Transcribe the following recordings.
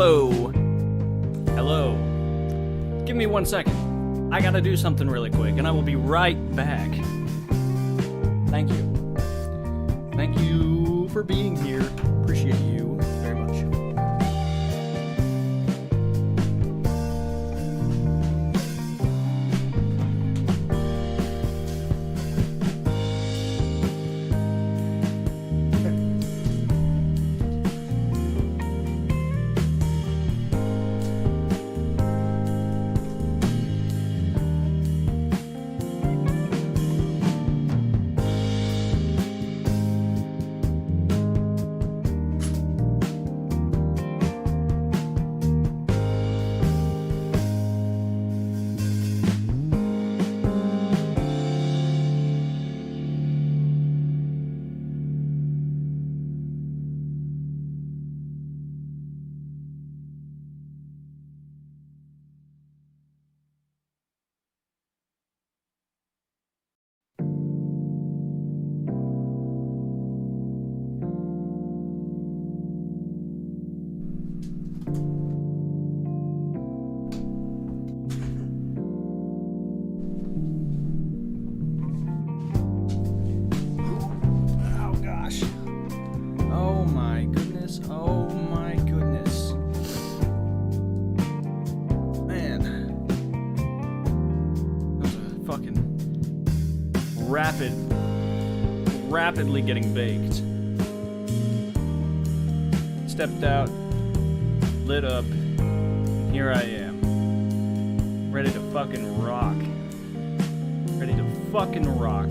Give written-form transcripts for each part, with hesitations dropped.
Hello. Hello. Give me 1 second. I gotta do something really quick, and I will be right back. Thank you. Thank you for being here. Appreciate you very much. Rapidly getting baked. Stepped out, lit up, and here I am. Ready to fucking rock. Ready to fucking rock.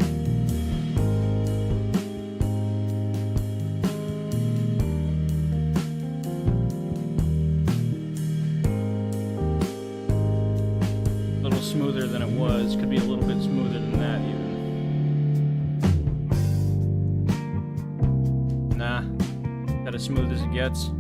A little smoother than it was. Could be a little bit smoother than that even. As smooth as it gets.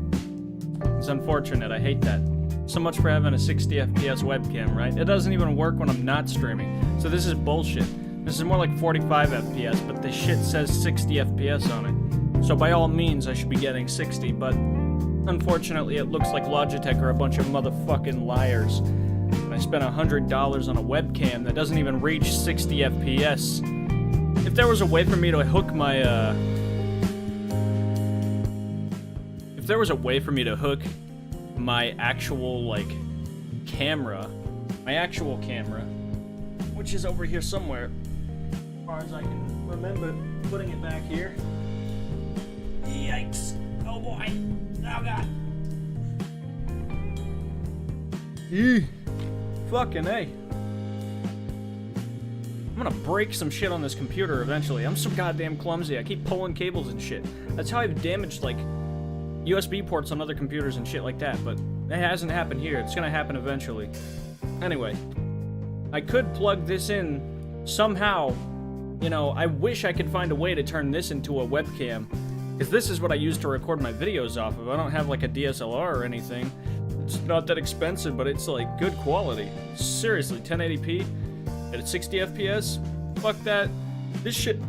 It's unfortunate, I hate that. So much for having a 60 FPS webcam, right? It doesn't even work when I'm not streaming. So this is bullshit. This is more like 45 FPS, but this shit says 60 FPS on it. So by all means, I should be getting 60, but unfortunately, it looks like Logitech are a bunch of motherfucking liars. I spent $100 on a webcam that doesn't even reach 60 FPS. If there was a way for me to hook my, If there was a way for me to hook my actual, like, camera, which is over here somewhere, as far as I can remember putting it back here. Yikes. Oh boy. Oh god. Fucking A. I'm gonna break some shit on this computer eventually. I'm so goddamn clumsy. I keep pulling cables and shit. That's how I've damaged, like, USB ports on other computers and shit like that, but it hasn't happened here. It's gonna happen eventually. Anyway, I could plug this in somehow. You know, I wish I could find a way to turn this into a webcam, because this is what I use to record my videos off of. I don't have like a DSLR or anything. It's not that expensive, but it's like good quality. Seriously, 1080p at 60 FPS? Fuck that. This shit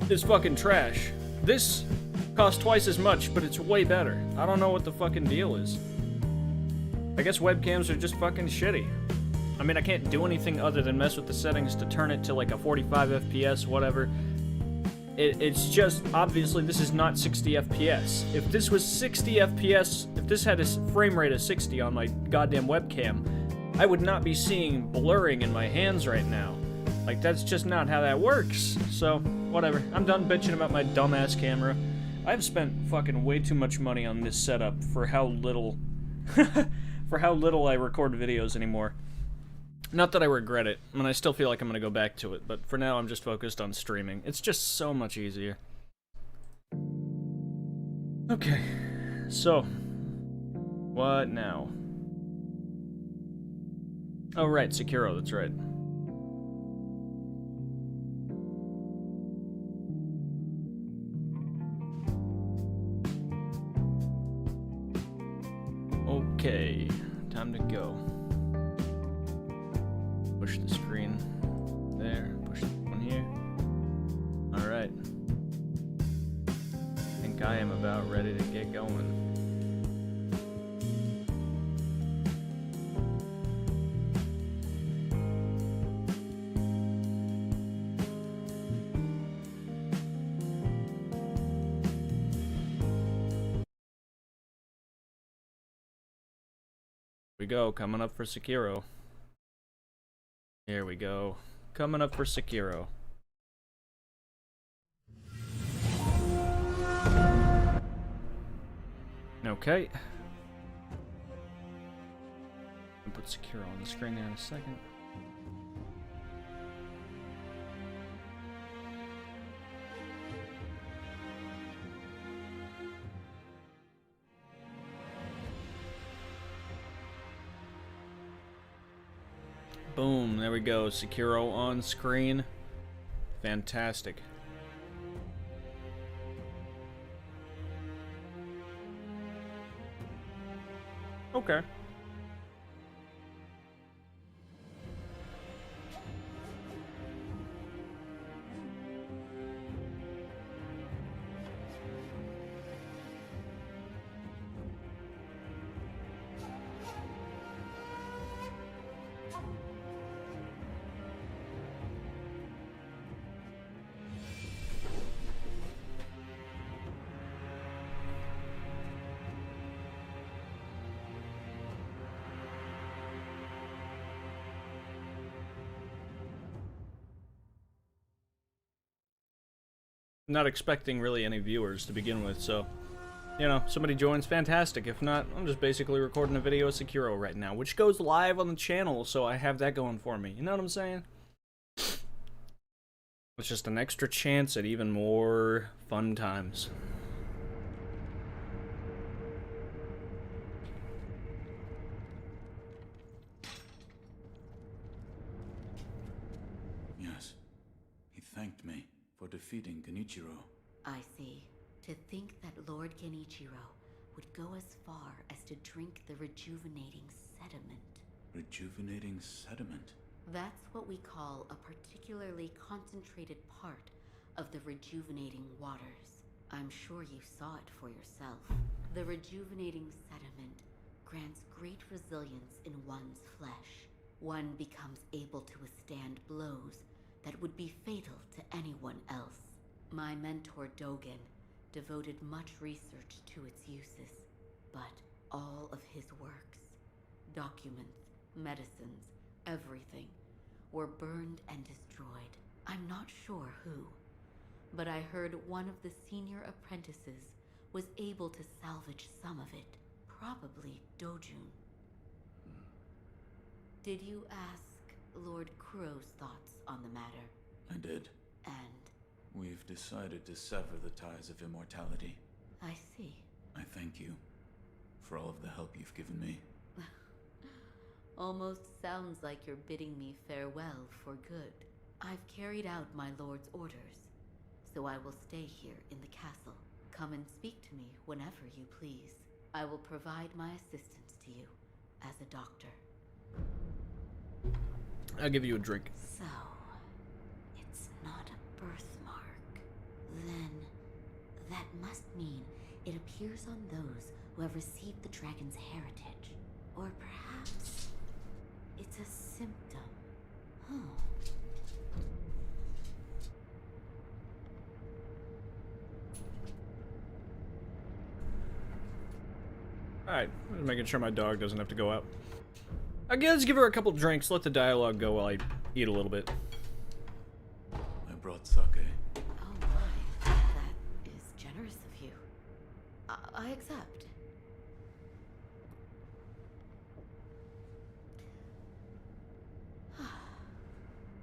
is fucking trash. This costs twice as much, but it's way better. I don't know what the fucking deal is. I guess webcams are just fucking shitty. I mean, I can't do anything other than mess with the settings to turn it to like a 45 FPS, whatever. It's just, obviously, this is not 60 FPS. If this was 60 FPS, if this had a frame rate of 60 on my goddamn webcam, I would not be seeing blurring in my hands right now. Like, that's just not how that works. So, whatever. I'm done bitching about my dumbass camera. I've spent fucking way too much money on this setup for how little I record videos anymore. Not that I regret it, and I still feel like I'm gonna go back to it, but for now I'm just focused on streaming. It's just so much easier. Okay, so what now? Oh right, Sekiro, that's right. Okay, time to go. Push the screen there, push this one here. Alright. I think I am about ready to get going. go, coming up for Sekiro. Here we go. Coming up for Sekiro. Okay. I'll put Sekiro on the screen there in a second. Boom, there we go. Sekiro on screen. Fantastic. Okay. Not expecting really any viewers to begin with, so, you know, somebody joins, fantastic. If not, I'm just basically recording a video of Sekiro right now, which goes live on the channel, so I have that going for me. You know what I'm saying? It's just an extra chance at even more fun times. Yes, he thanked me for defeating Genichiro. I see. To think that Lord Genichiro would go as far as to drink the rejuvenating sediment. Rejuvenating sediment? That's what we call a particularly concentrated part of the rejuvenating waters. I'm sure you saw it for yourself. The rejuvenating sediment grants great resilience in one's flesh. One becomes able to withstand blows that would be fatal to anyone else. My mentor Dogen devoted much research to its uses, but all of his works, documents, medicines, everything, were burned and destroyed. I'm not sure who, but I heard one of the senior apprentices was able to salvage some of it, probably Dojun. Did you ask Lord Kuro's thoughts on the matter? I did. And? We've decided to sever the ties of immortality. I see. I thank you for all of the help you've given me. Almost sounds like you're bidding me farewell for good. I've carried out my lord's orders, so I will stay here in the castle. Come and speak to me whenever you please. I will provide my assistance to you as a doctor. I'll give you a drink. So, it's not a birthmark. Then, that must mean it appears on those who have received the dragon's heritage. Or perhaps it's a symptom. Alright, just making sure my dog doesn't have to go out. Okay, let's give her a couple drinks, let the dialogue go while I eat a little bit. I brought sake. Oh my, that is generous of you. I accept.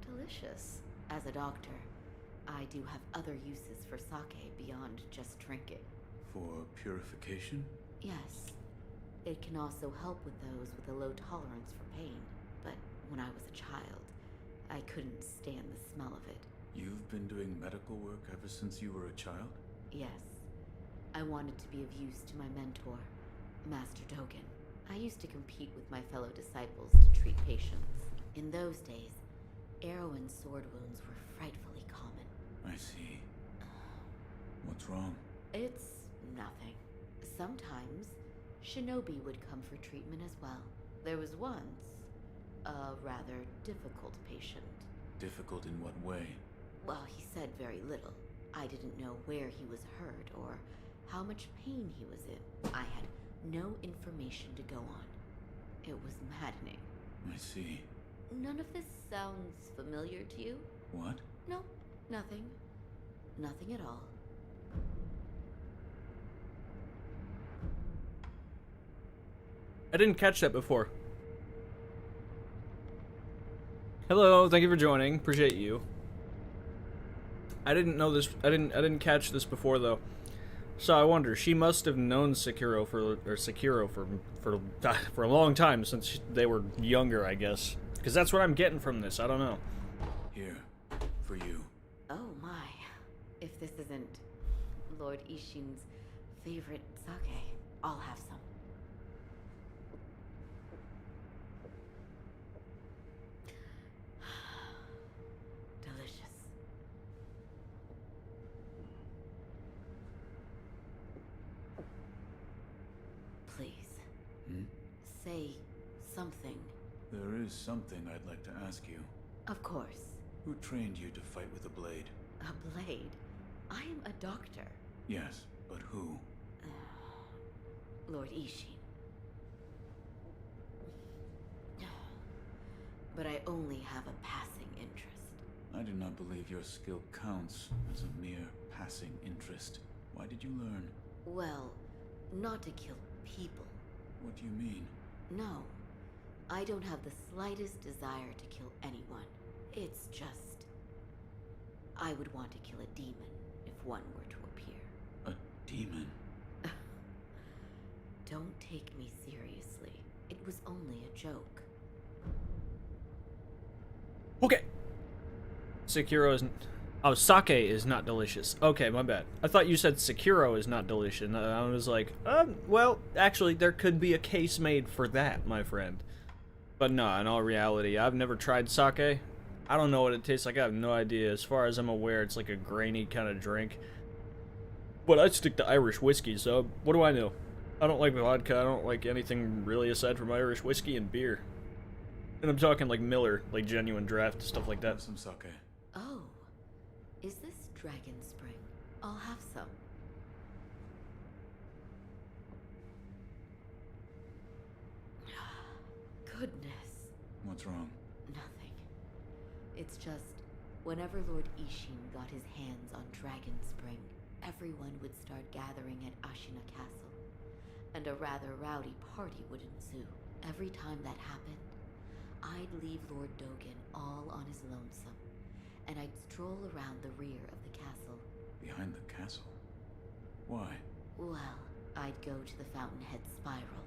Delicious. As a doctor, I do have other uses for sake beyond just drinking. For purification? Yes. It can also help with those with a low tolerance for pain. But when I was a child, I couldn't stand the smell of it. You've been doing medical work ever since you were a child? Yes. I wanted to be of use to my mentor, Master Dogen. I used to compete with my fellow disciples to treat patients. In those days, arrow and sword wounds were frightfully common. I see. What's wrong? It's nothing. Sometimes, shinobi would come for treatment as well. There was once a rather difficult patient. Difficult in what way? Well, he said very little. I didn't know where he was hurt or how much pain he was in. I had no information to go on. It was maddening. I see. None of this sounds familiar to you? What? No, nothing. Nothing at all. I didn't catch that before. Hello, thank you for joining. Appreciate you. I didn't know this. I didn't catch this before though. So I wonder. She must have known Sekiro for a long time since they were younger, I guess. Because that's what I'm getting from this. I don't know. Here, for you. Oh my. If this isn't Lord Ishin's favorite sake, I'll have some. Delicious. Please. Say something. There is something I'd like to ask you. Of course. Who trained you to fight with a blade? A blade? I am a doctor. Yes, but who? Lord Ishin. But I only have a passing interest. I do not believe your skill counts as a mere passing interest. Why did you learn? Well, not to kill people. What do you mean? No. I don't have the slightest desire to kill anyone. It's just... I would want to kill a demon if one were to appear. A demon? Don't take me seriously. It was only a joke. Okay. Sekiro isn't. Oh, sake is not delicious. Okay, my bad. I thought you said Sekiro is not delicious. And I was like, well, actually, there could be a case made for that, my friend. But no, in all reality, I've never tried sake. I don't know what it tastes like. I have no idea. As far as I'm aware, it's like a grainy kind of drink. But I'd stick to Irish whiskey, so what do I know? I don't like vodka. I don't like anything really aside from Irish whiskey and beer. And I'm talking like Miller, like genuine draft, stuff like that. Have some sake. Oh. Is this Dragon Spring? I'll have some. Goodness. What's wrong? Nothing. It's just, whenever Lord Ishin got his hands on Dragon Spring, everyone would start gathering at Ashina Castle, and a rather rowdy party would ensue. Every time that happened, I'd leave Lord Dogen all on his lonesome, and I'd stroll around the rear of the castle. Behind the castle? Why? Well, I'd go to the Fountainhead Spiral.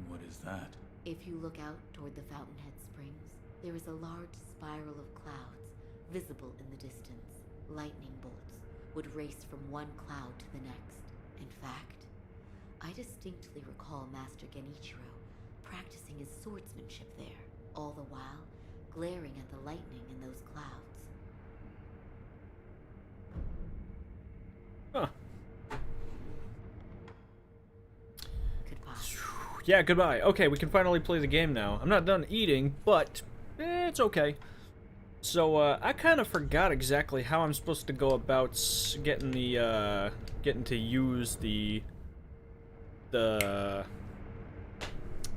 What is that? If you look out toward the Fountainhead Springs, there is a large spiral of clouds, visible in the distance. Lightning bolts would race from one cloud to the next. In fact, I distinctly recall Master Genichiro practicing his swordsmanship there, all the while glaring at the lightning in those clouds. Huh. Goodbye. Yeah, goodbye. Okay, we can finally play the game now. I'm not done eating, but it's okay. So, I kind of forgot exactly how I'm supposed to go about getting the, getting to use the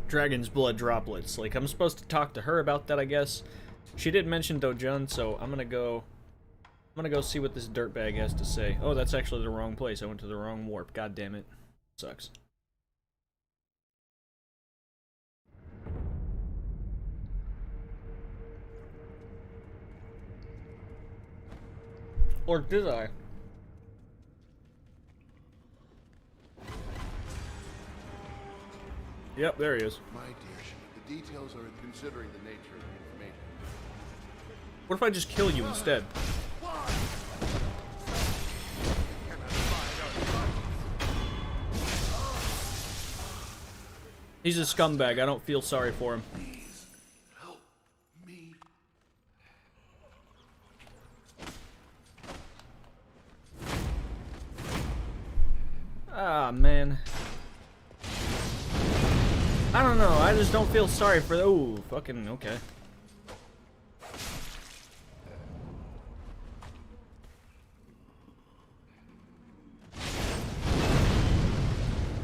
Dragon's Blood droplets. Like, I'm supposed to talk to her about that, I guess. She did mention Dojun, so I'm gonna go see what this dirtbag has to say. Oh, that's actually the wrong place. I went to the wrong warp. God damn it. Sucks. Or did I? Yep, there he is. My dear Shmi, the details are in considering the nature of the information. What if I just kill you instead? He's a scumbag. I don't feel sorry for him. Please, help me. Ah, man. I don't know. I just don't feel sorry for the. Ooh, fucking okay.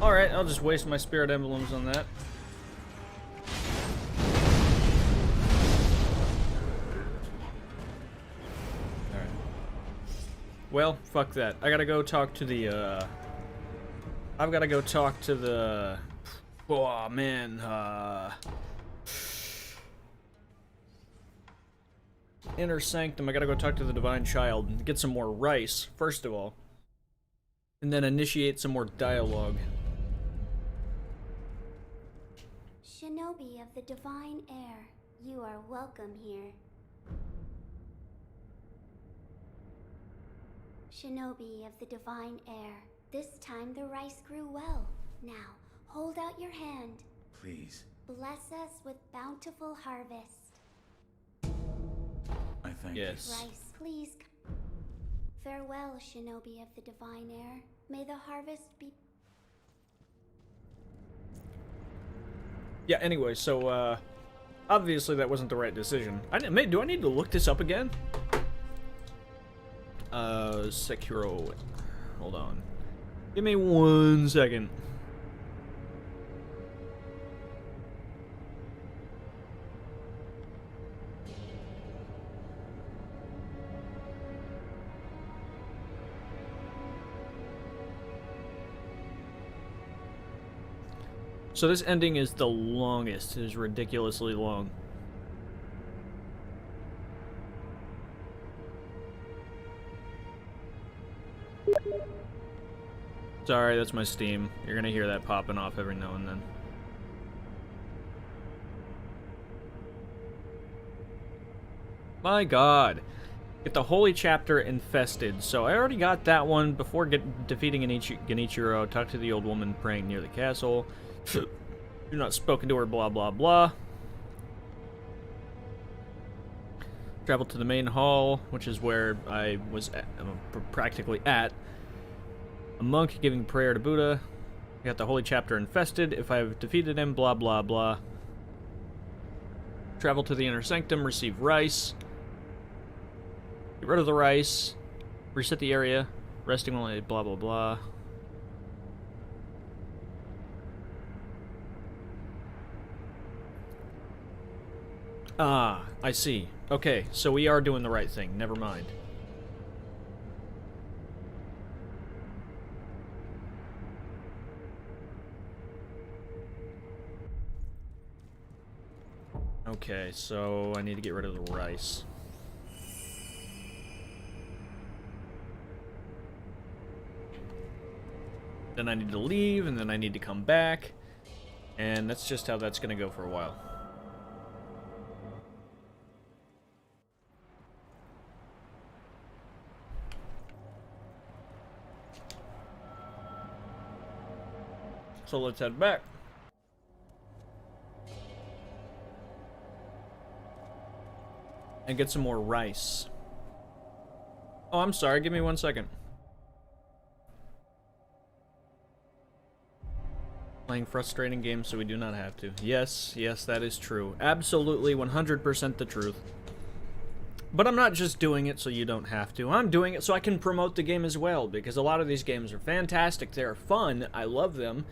Alright, I'll just waste my spirit emblems on that. Well, fuck that. I gotta go talk to the, I've gotta go talk to the... Oh, man, Inner Sanctum. I gotta go talk to the Divine Child and get some more rice, first of all. And then initiate some more dialogue. Shinobi of the Divine Air, you are welcome here. Shinobi of the Divine Air, this time the rice grew well. Now, hold out your hand. Please. Bless us with bountiful harvest. I thank Yes. Rice, please. Farewell, Shinobi of the Divine Air. May the harvest be... Yeah, anyway, so, obviously that wasn't the right decision. Do I need to look this up again? Sekiro. Hold on. Give me 1 second. So this ending is the longest. It is ridiculously long. Sorry, that's my Steam. You're gonna hear that popping off every now and then. My god. Get the Holy Chapter infested. So I already got that one before defeating Genichiro. Talk to the old woman praying near the castle. You're not spoken to her, blah blah blah. Travel to the main hall, which is where I was practically at. A monk giving prayer to Buddha. I got the Holy Chapter infested. If I've defeated him, blah blah blah. Travel to the Inner Sanctum, receive rice. Get rid of the rice. Reset the area. Resting while I blah blah blah. Ah, I see. Okay, so we are doing the right thing. Never mind. Okay, so I need to get rid of the rice. Then I need to leave, and then I need to come back. And that's just how that's gonna go for a while. So let's head back. And get some more rice. Oh, I'm sorry. Give me 1 second. Playing frustrating games so we do not have to. Yes, yes, that is true. Absolutely 100% the truth. But I'm not just doing it so you don't have to. I'm doing it so I can promote the game as well, because a lot of these games are fantastic. They're fun. I love them.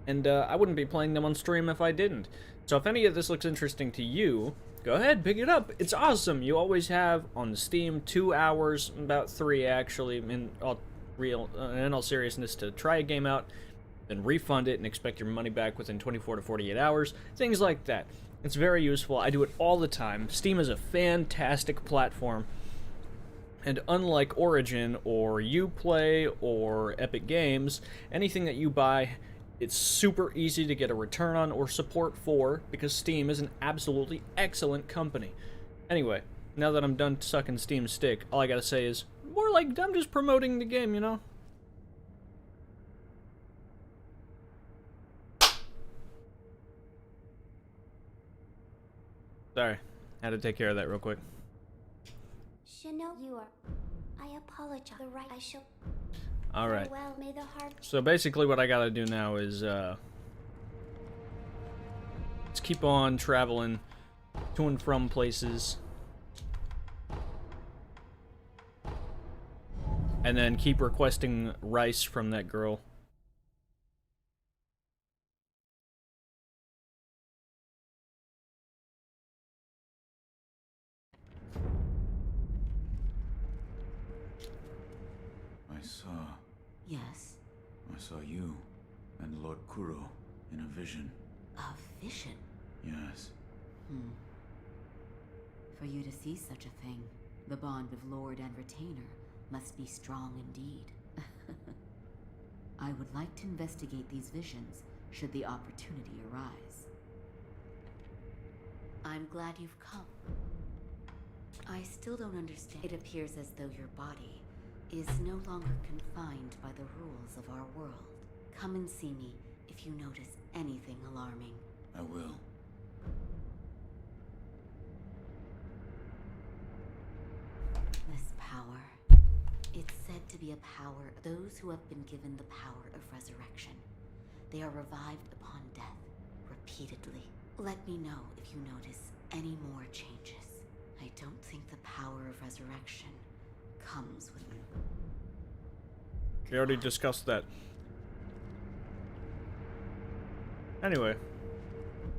And I wouldn't be playing them on stream if I didn't. So if any of this looks interesting to you, go ahead, pick it up. It's awesome. You always have on Steam 2 hours, about 3 actually, in all seriousness, to try a game out, then refund it and expect your money back within 24 to 48 hours. Things like that. It's very useful. I do it all the time. Steam is a fantastic platform. And unlike Origin or Uplay or Epic Games, anything that you buy, it's super easy to get a return on or support for, because Steam is an absolutely excellent company. Anyway, now that I'm done sucking Steam's stick, all I gotta say is, more like I'm just promoting the game, you know? Sorry, had to take care of that real quick. Shino, you are... I apologize. The right I shall... Alright. Farewell, may the heart... So basically what I gotta do now is, let's keep on traveling to and from places. And then keep requesting rice from that girl. Yes. I saw you and Lord Kuro in a vision. A vision? Yes. For you to see such a thing, the bond of lord and retainer must be strong indeed. I would like to investigate these visions, should the opportunity arise. I'm glad you've come. I still don't understand. It appears as though your body is no longer confined by the rules of our world. Come and see me if you notice anything alarming. I will. This power. It's said to be a power of those who have been given the power of resurrection. They are revived upon death, repeatedly. Let me know if you notice any more changes. I don't think the power of resurrection comes with you. We already discussed that. Anyway,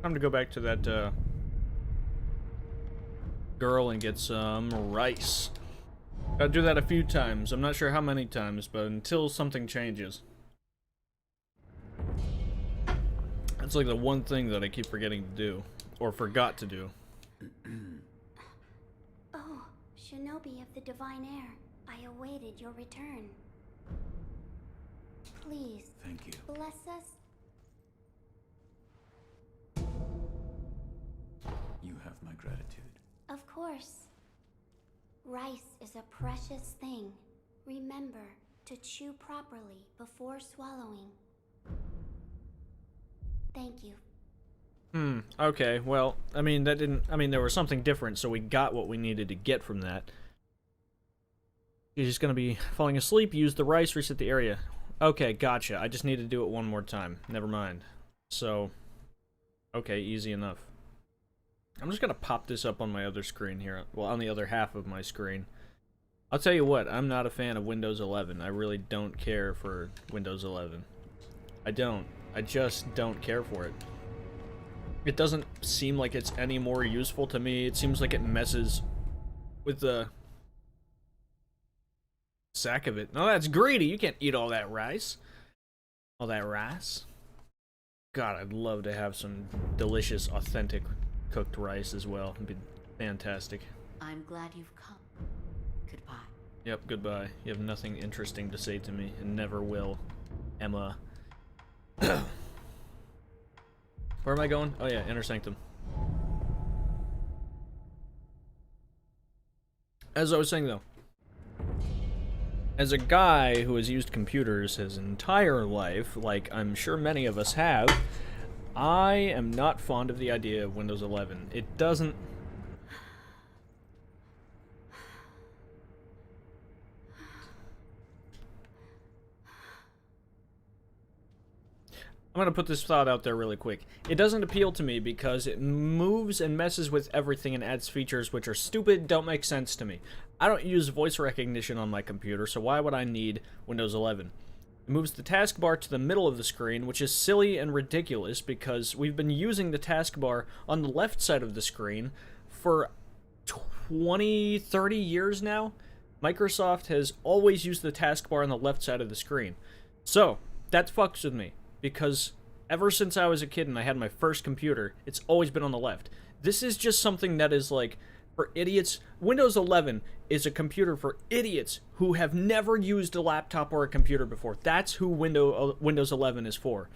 time to go back to that girl and get some rice. Gotta do that a few times. I'm not sure how many times, but until something changes. That's like the one thing that I keep forgetting to do, or forgot to do. Oh, Shinobi of the Divine Air, I awaited your return. Please, Thank you. bless us. You have my gratitude. Of course. Rice is a precious thing. Remember to chew properly before swallowing. Thank you. Okay, well, I mean, there was something different, so we got what we needed to get from that. She's just gonna be falling asleep, use the rice, reset the area. Okay, gotcha. I just need to do it one more time. Never mind. So, okay, easy enough. I'm just gonna pop this up on my other screen here. Well, on the other half of my screen. I'll tell you what, I'm not a fan of Windows 11. I really don't care for Windows 11. I don't. I just don't care for it. It doesn't seem like it's any more useful to me. It seems like it messes with the sack of it. No, that's greedy. You can't eat all that rice. All that rice. God, I'd love to have some delicious, authentic cooked rice as well. It'd be fantastic. I'm glad you've come. Goodbye. Yep, goodbye. You have nothing interesting to say to me, and never will, Emma. Where am I going? Oh yeah, Inner Sanctum. As I was saying though, as a guy who has used computers his entire life, like I'm sure many of us have, I am not fond of the idea of Windows 11. It doesn't... I'm gonna put this thought out there really quick. It doesn't appeal to me because it moves and messes with everything and adds features which are stupid, don't make sense to me. I don't use voice recognition on my computer, so why would I need Windows 11? It moves the taskbar to the middle of the screen, which is silly and ridiculous because we've been using the taskbar on the left side of the screen for 20, 30 years now. Microsoft has always used the taskbar on the left side of the screen. So, that fucks with me. Because ever since I was a kid and I had my first computer, it's always been on the left. This is just something that is like, for idiots. Windows 11 is a computer for idiots who have never used a laptop or a computer before. That's who Windows 11 is for.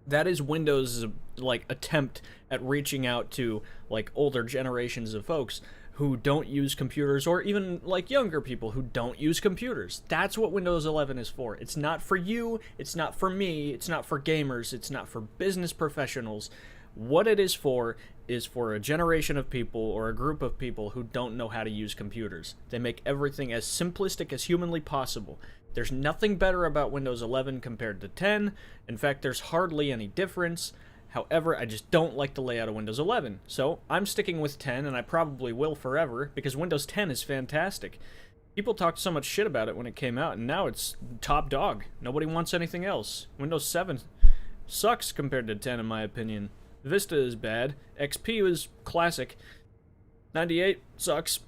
That is Windows' like attempt at reaching out to like older generations of folks who don't use computers, or even like younger people who don't use computers. That's what Windows 11 is for. It's not for you, it's not for me, it's not for gamers, it's not for business professionals. What it is for a generation of people or a group of people who don't know how to use computers. They make everything as simplistic as humanly possible. There's nothing better about Windows 11 compared to 10. In fact, there's hardly any difference. However, I just don't like the layout of Windows 11. So, I'm sticking with 10, and I probably will forever, because Windows 10 is fantastic. People talked so much shit about it when it came out, and now it's top dog. Nobody wants anything else. Windows 7 sucks compared to 10, in my opinion. Vista is bad. XP was classic. 98 sucks.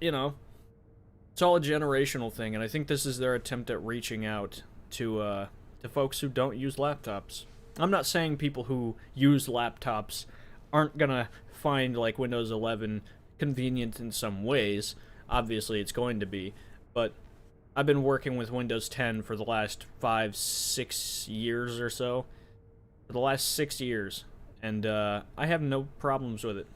You know. It's all a generational thing, and I think this is their attempt at reaching out to folks who don't use laptops. I'm not saying people who use laptops aren't gonna find, like, Windows 11 convenient in some ways. Obviously, it's going to be, but I've been working with Windows 10 for the last 5-6 years or so. For the last 6 years, and I have no problems with it.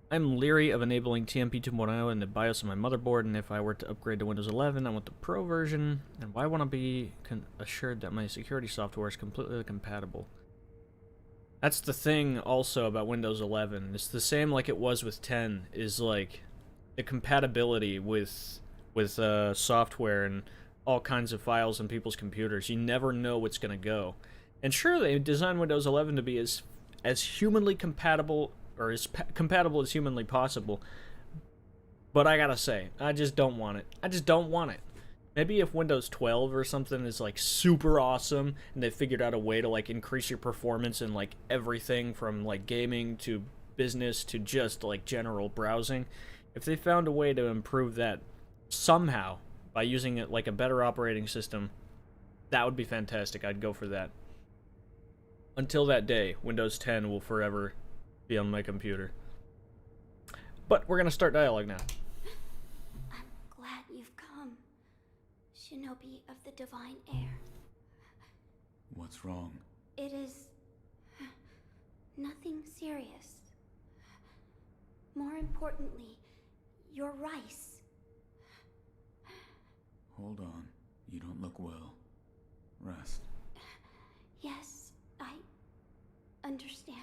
I'm leery of enabling TMP 2.0 in the BIOS of my motherboard, and if I were to upgrade to Windows 11, I want the Pro version, and why want to be assured that my security software is completely compatible? That's the thing also about Windows 11. It's the same like it was with 10, is like the compatibility with software and all kinds of files on people's computers. You never know what's going to go. And sure, they designed Windows 11 to be as humanly compatible, or as compatible as humanly possible, but I gotta say, I just don't want it. I just don't want it. Maybe if Windows 12 or something is like super awesome, and they figured out a way to like increase your performance in like everything from like gaming to business to just like general browsing, if they found a way to improve that somehow by using it like a better operating system, that would be fantastic. I'd go for that. Until that day, Windows 10 will forever be on my computer. But we're gonna start dialogue now. I'm glad you've come, Shinobi of the Divine Air. What's wrong? It is nothing serious. More importantly, your rice. Hold on. You don't look well. Rest. Yes, I understand.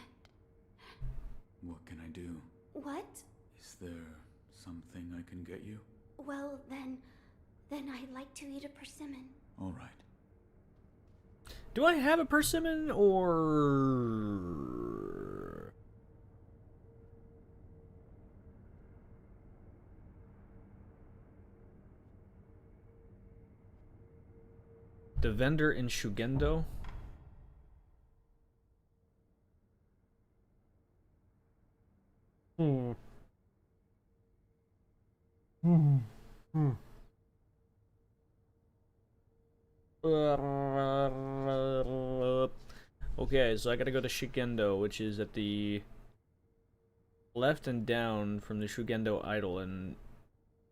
What can I do? What? Is there something I can get you? Well, then I'd like to eat a persimmon. All right. Do I have a persimmon, or... The vendor in Shugendo? Okay, so I gotta go to Shugendo, which is at the left and down from the Shugendo Idol in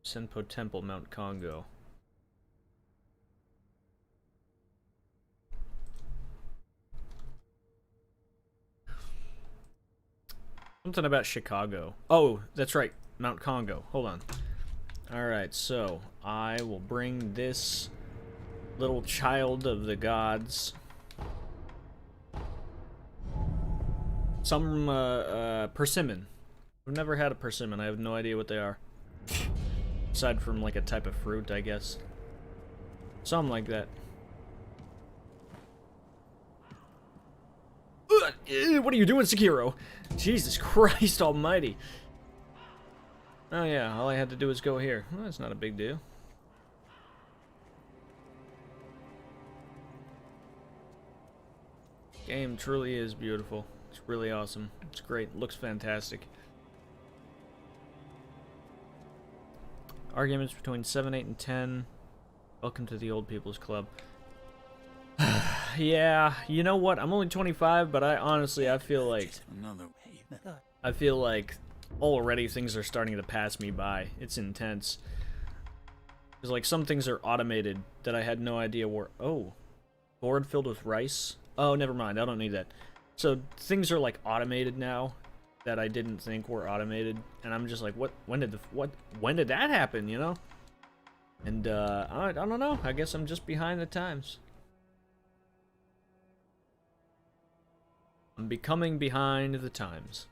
Senpo Temple, Mount Congo. Something about Chicago. Oh, that's right. Mount Congo. Hold on. Alright, so I will bring this little child of the gods some persimmon. I've never had a persimmon. I have no idea what they are. Aside from like a type of fruit, I guess. Something like that. What are you doing, Sekiro? Jesus Christ almighty. Oh yeah, all I had to do was go here. Well, that's not a big deal. Game truly is beautiful. It's really awesome. It's great. Looks fantastic. Arguments between 7, 8, and 10. Welcome to the Old People's Club. Yeah, you know what? I'm only 25, but I feel like already things are starting to pass me by. It's intense. Because like some things are automated that I had no idea were. Oh, board filled with rice. Oh, never mind. I don't need that. So things are like automated now that I didn't think were automated, and I'm just like, what? When did that happen? You know? And I don't know. I guess I'm just behind the times. I'm becoming behind the times.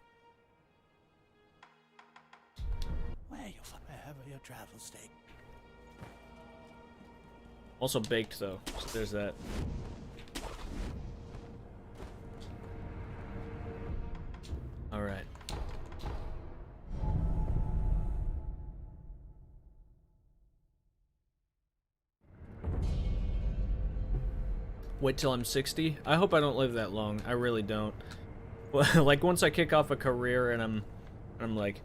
Wherever your travel stake. Also baked though, so there's that. All right. Wait till I'm 60? I hope I don't live that long. I really don't. Like once I kick off a career and I'm like,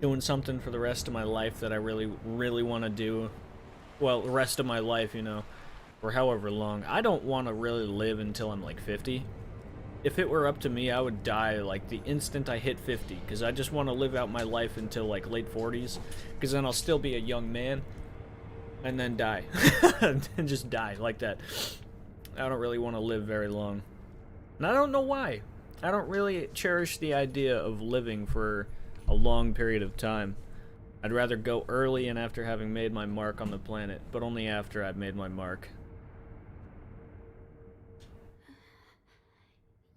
doing something for the rest of my life that I really, really want to do. Well, the rest of my life, you know, or however long. I don't want to really live until I'm like 50. If it were up to me, I would die like the instant I hit 50, because I just want to live out my life until like late 40s, because then I'll still be a young man, and then die. And just die like that. I don't really want to live very long. And I don't know why. I don't really cherish the idea of living for a long period of time. I'd rather go early and after having made my mark on the planet, but only after I've made my mark.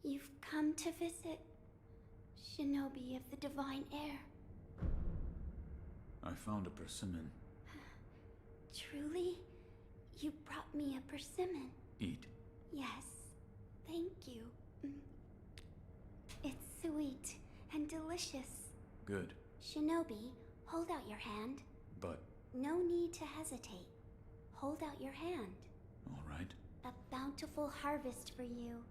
You've come to visit Shinobi of the Divine Air. I found a persimmon. Truly? You brought me a persimmon. Eat. Yes, thank you. It's sweet and delicious. Good. Shinobi, hold out your hand. But, No need to hesitate. Hold out your hand. all right. A bountiful harvest for you.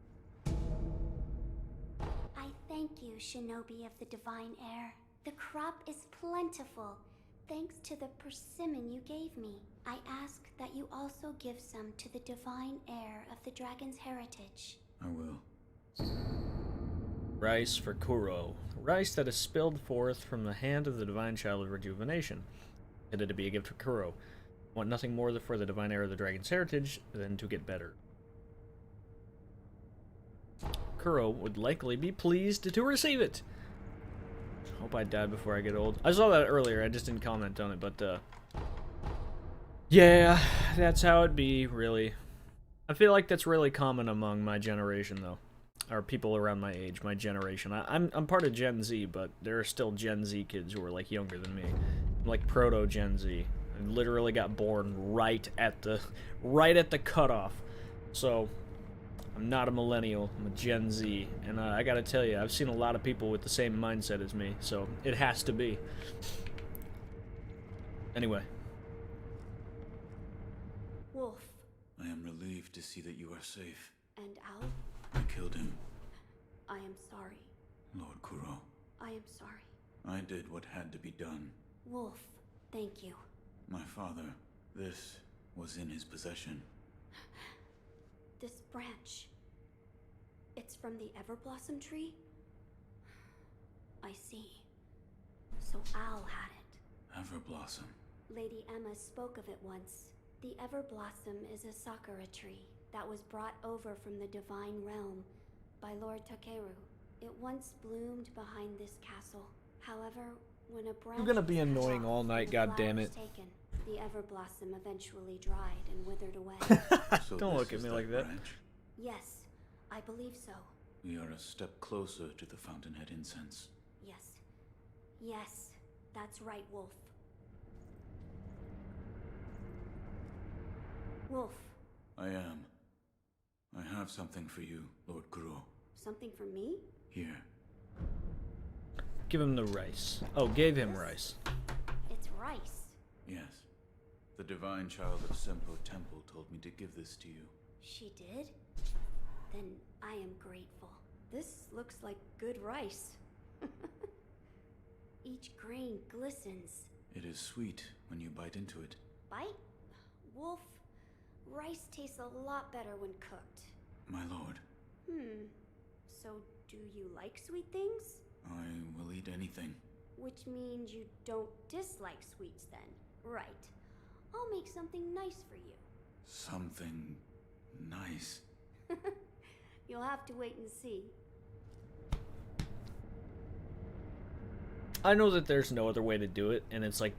I thank you, Shinobi of the Divine Air. The crop is plentiful, thanks to the persimmon you gave me. I ask that you also give some to the Divine Heir of the Dragon's heritage. I will. Rice for Kuro. Rice that is spilled forth from the hand of the Divine Child of Rejuvenation. Intended to be a gift for Kuro. Want nothing more for the Divine Heir of the Dragon's heritage than to get better. Kuro would likely be pleased to receive it. Hope I die before I get old. I saw that earlier, I just didn't comment on it, but, yeah, that's how it'd be, really. I feel like that's really common among my generation, though. Or people around my age, my generation. I'm part of Gen Z, but there are still Gen Z kids who are, like, younger than me. I'm like proto-Gen Z. I literally got born right at the cutoff. So, I'm not a millennial, I'm a Gen Z. And I gotta tell you, I've seen a lot of people with the same mindset as me, so it has to be. Anyway. Wolf I am relieved to see that you are safe. and Owl, I killed him, I am sorry. Lord Kuro. I am sorry. I did what had to be done. Wolf, thank you. My father, this was in his possession. This branch. It's from the Everblossom tree? I see. So Owl had it. Everblossom. Lady Emma spoke of it once. The Everblossom is a sakura tree that was brought over from the Divine Realm by Lord Takeru. It once bloomed behind this castle. However, when a branch You're gonna be was cut annoying off all and night, the goddammit. flowers taken, the Everblossom eventually dried and withered away. So Don't this look at is me like that. branch? Yes, I believe so. We are a step closer to the Fountainhead incense. Yes. Yes, that's right, Wolf. Wolf, I am. I have something for you, Lord Kuro. something for me? Here. Give him the rice. Oh, gave him rice. It's rice. Yes. The Divine Child of Sempo Temple told me to give this to you. She did? Then I am grateful. This looks like good rice. Each grain glistens. It is sweet when you bite into it. Bite? Wolf, rice tastes a lot better when cooked. My lord, So do you like sweet things? I will eat anything. Which means you don't dislike sweets then, right? I'll make something nice for you. Something nice. You'll have to wait and see. I know that there's no other way to do it, and it's like,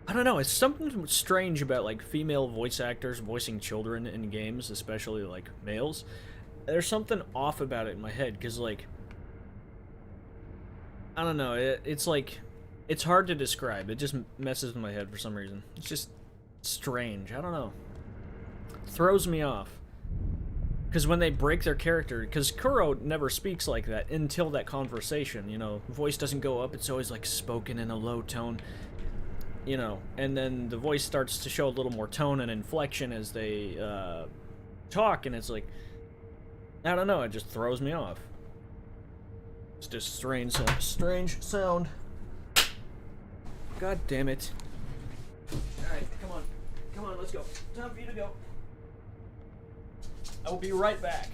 I don't know, it's something strange about, like, female voice actors voicing children in games, especially, like, males. There's something off about it in my head, because, like, I don't know, it's like, it's hard to describe. It just messes with my head for some reason. It's just strange. I don't know. It throws me off. Because when they break their character, because Kuro never speaks like that until that conversation, you know. Voice doesn't go up, it's always, like, spoken in a low tone. You know, and then the voice starts to show a little more tone and inflection as they talk, and it's like, I don't know, it just throws me off. It's just strange sound. God damn it. Alright, come on. Come on, let's go. Time for you to go. I will be right back.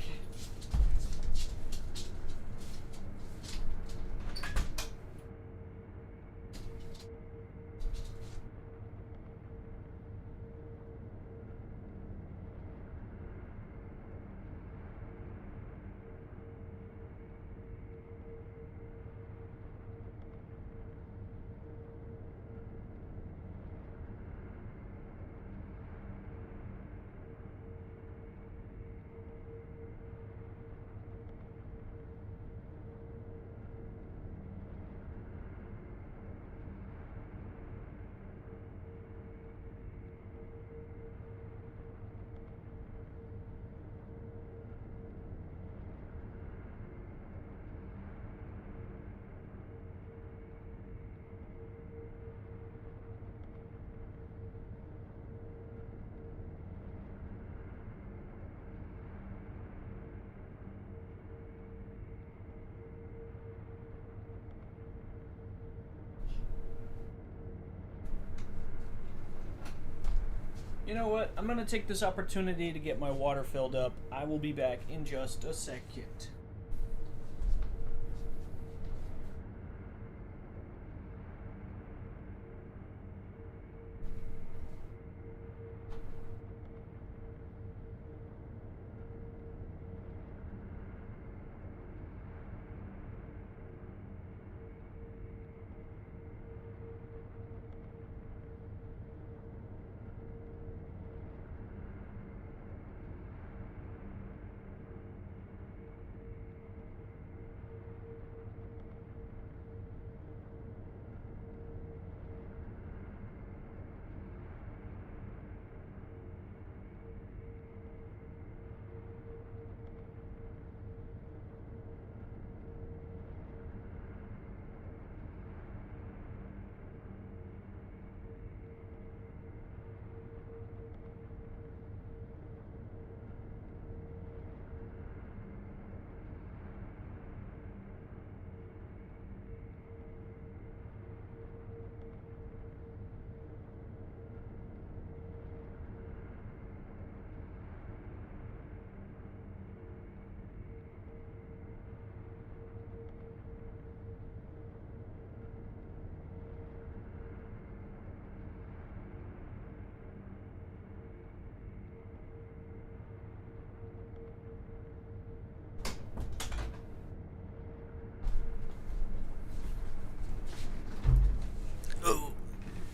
You know what? I'm gonna take this opportunity to get my water filled up. I will be back in just a second.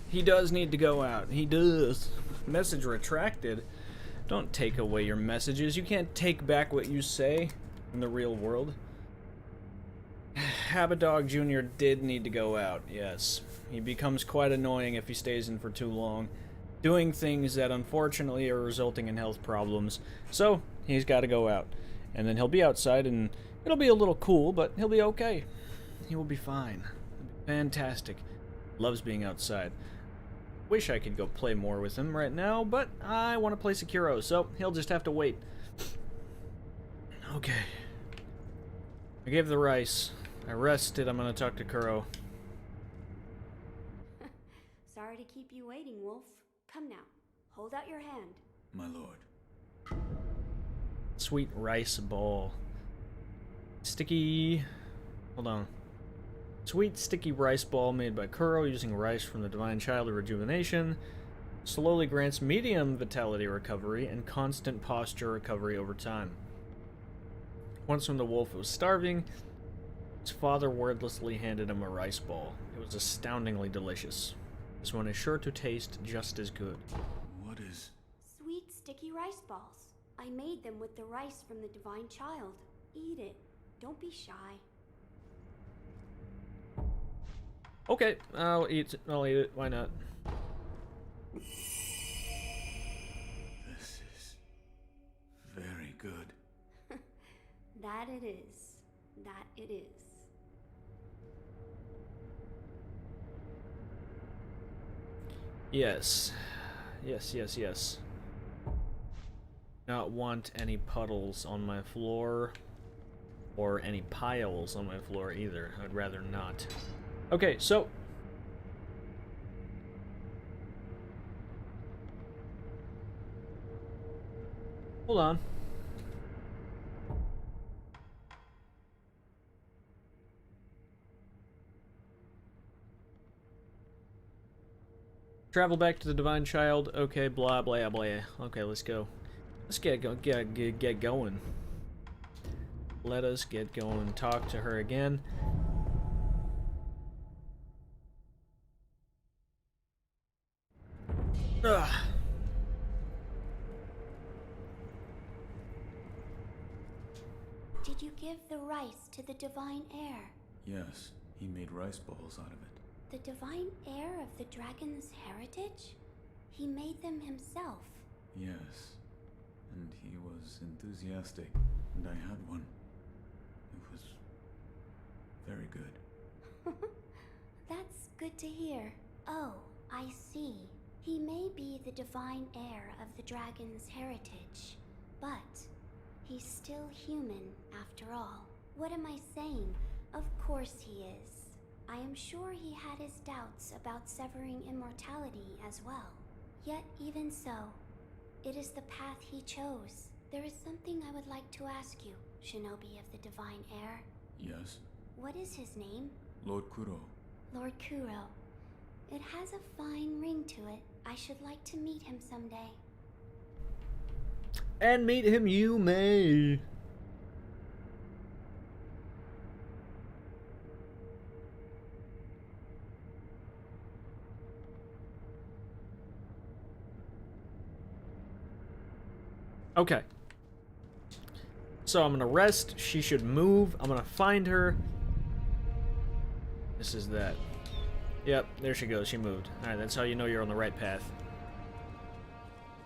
He does need to go out. He does. Message retracted. Don't take away your messages. You can't take back what you say in the real world. Habadog Jr. did need to go out, yes. He becomes quite annoying if he stays in for too long, doing things that unfortunately are resulting in health problems. So, he's got to go out. And then he'll be outside, and it'll be a little cool, but he'll be okay. He will be fine. Fantastic. Loves being outside. Wish I could go play more with him right now, but I want to play Sekiro, so he'll just have to wait. Okay. I gave the rice. I rested. I'm gonna talk to Kuro. Sorry to keep you waiting, Wolf. Come now. Hold out your hand. My lord. Sweet rice ball. Sticky... Hold on. Sweet, sticky rice ball made by Kuro using rice from the Divine Child of Rejuvenation. Slowly grants medium vitality recovery and constant posture recovery over time. Once when the wolf was starving, his father wordlessly handed him a rice ball. It was astoundingly delicious. This one is sure to taste just as good. What is... Sweet, sticky rice balls. I made them with the rice from the Divine Child. Eat it. Don't be shy. Okay, I'll eat it. Why not? This is... very good. That it is. That it is. Yes. Yes. Not want any puddles on my floor. Or any piles on my floor either. I'd rather not. Okay, so Hold on. Travel back to the Divine Child. Okay, blah, blah, blah. Okay, let's go. Let's get going. Let us get going. Talk to her again. Ugh. Did you give the rice to the divine heir? Yes, he made rice balls out of it. The divine heir of the dragon's heritage? He made them himself. Yes, and he was enthusiastic, and I had one. It was very good. That's good to hear. Oh, I see. He may be the divine heir of the dragon's heritage, but he's still human after all. What am I saying? Of course he is. I am sure he had his doubts about severing immortality as well. Yet even so, it is the path he chose. There is something I would like to ask you, Shinobi of the divine heir. Yes? What is his name? Lord Kuro. Lord Kuro. It has a fine ring to it. I should like to meet him someday. And meet him you may. Okay. So I'm gonna rest. She should move. I'm gonna find her. This is that. Yep, there she goes. She moved. Alright, that's how you know you're on the right path.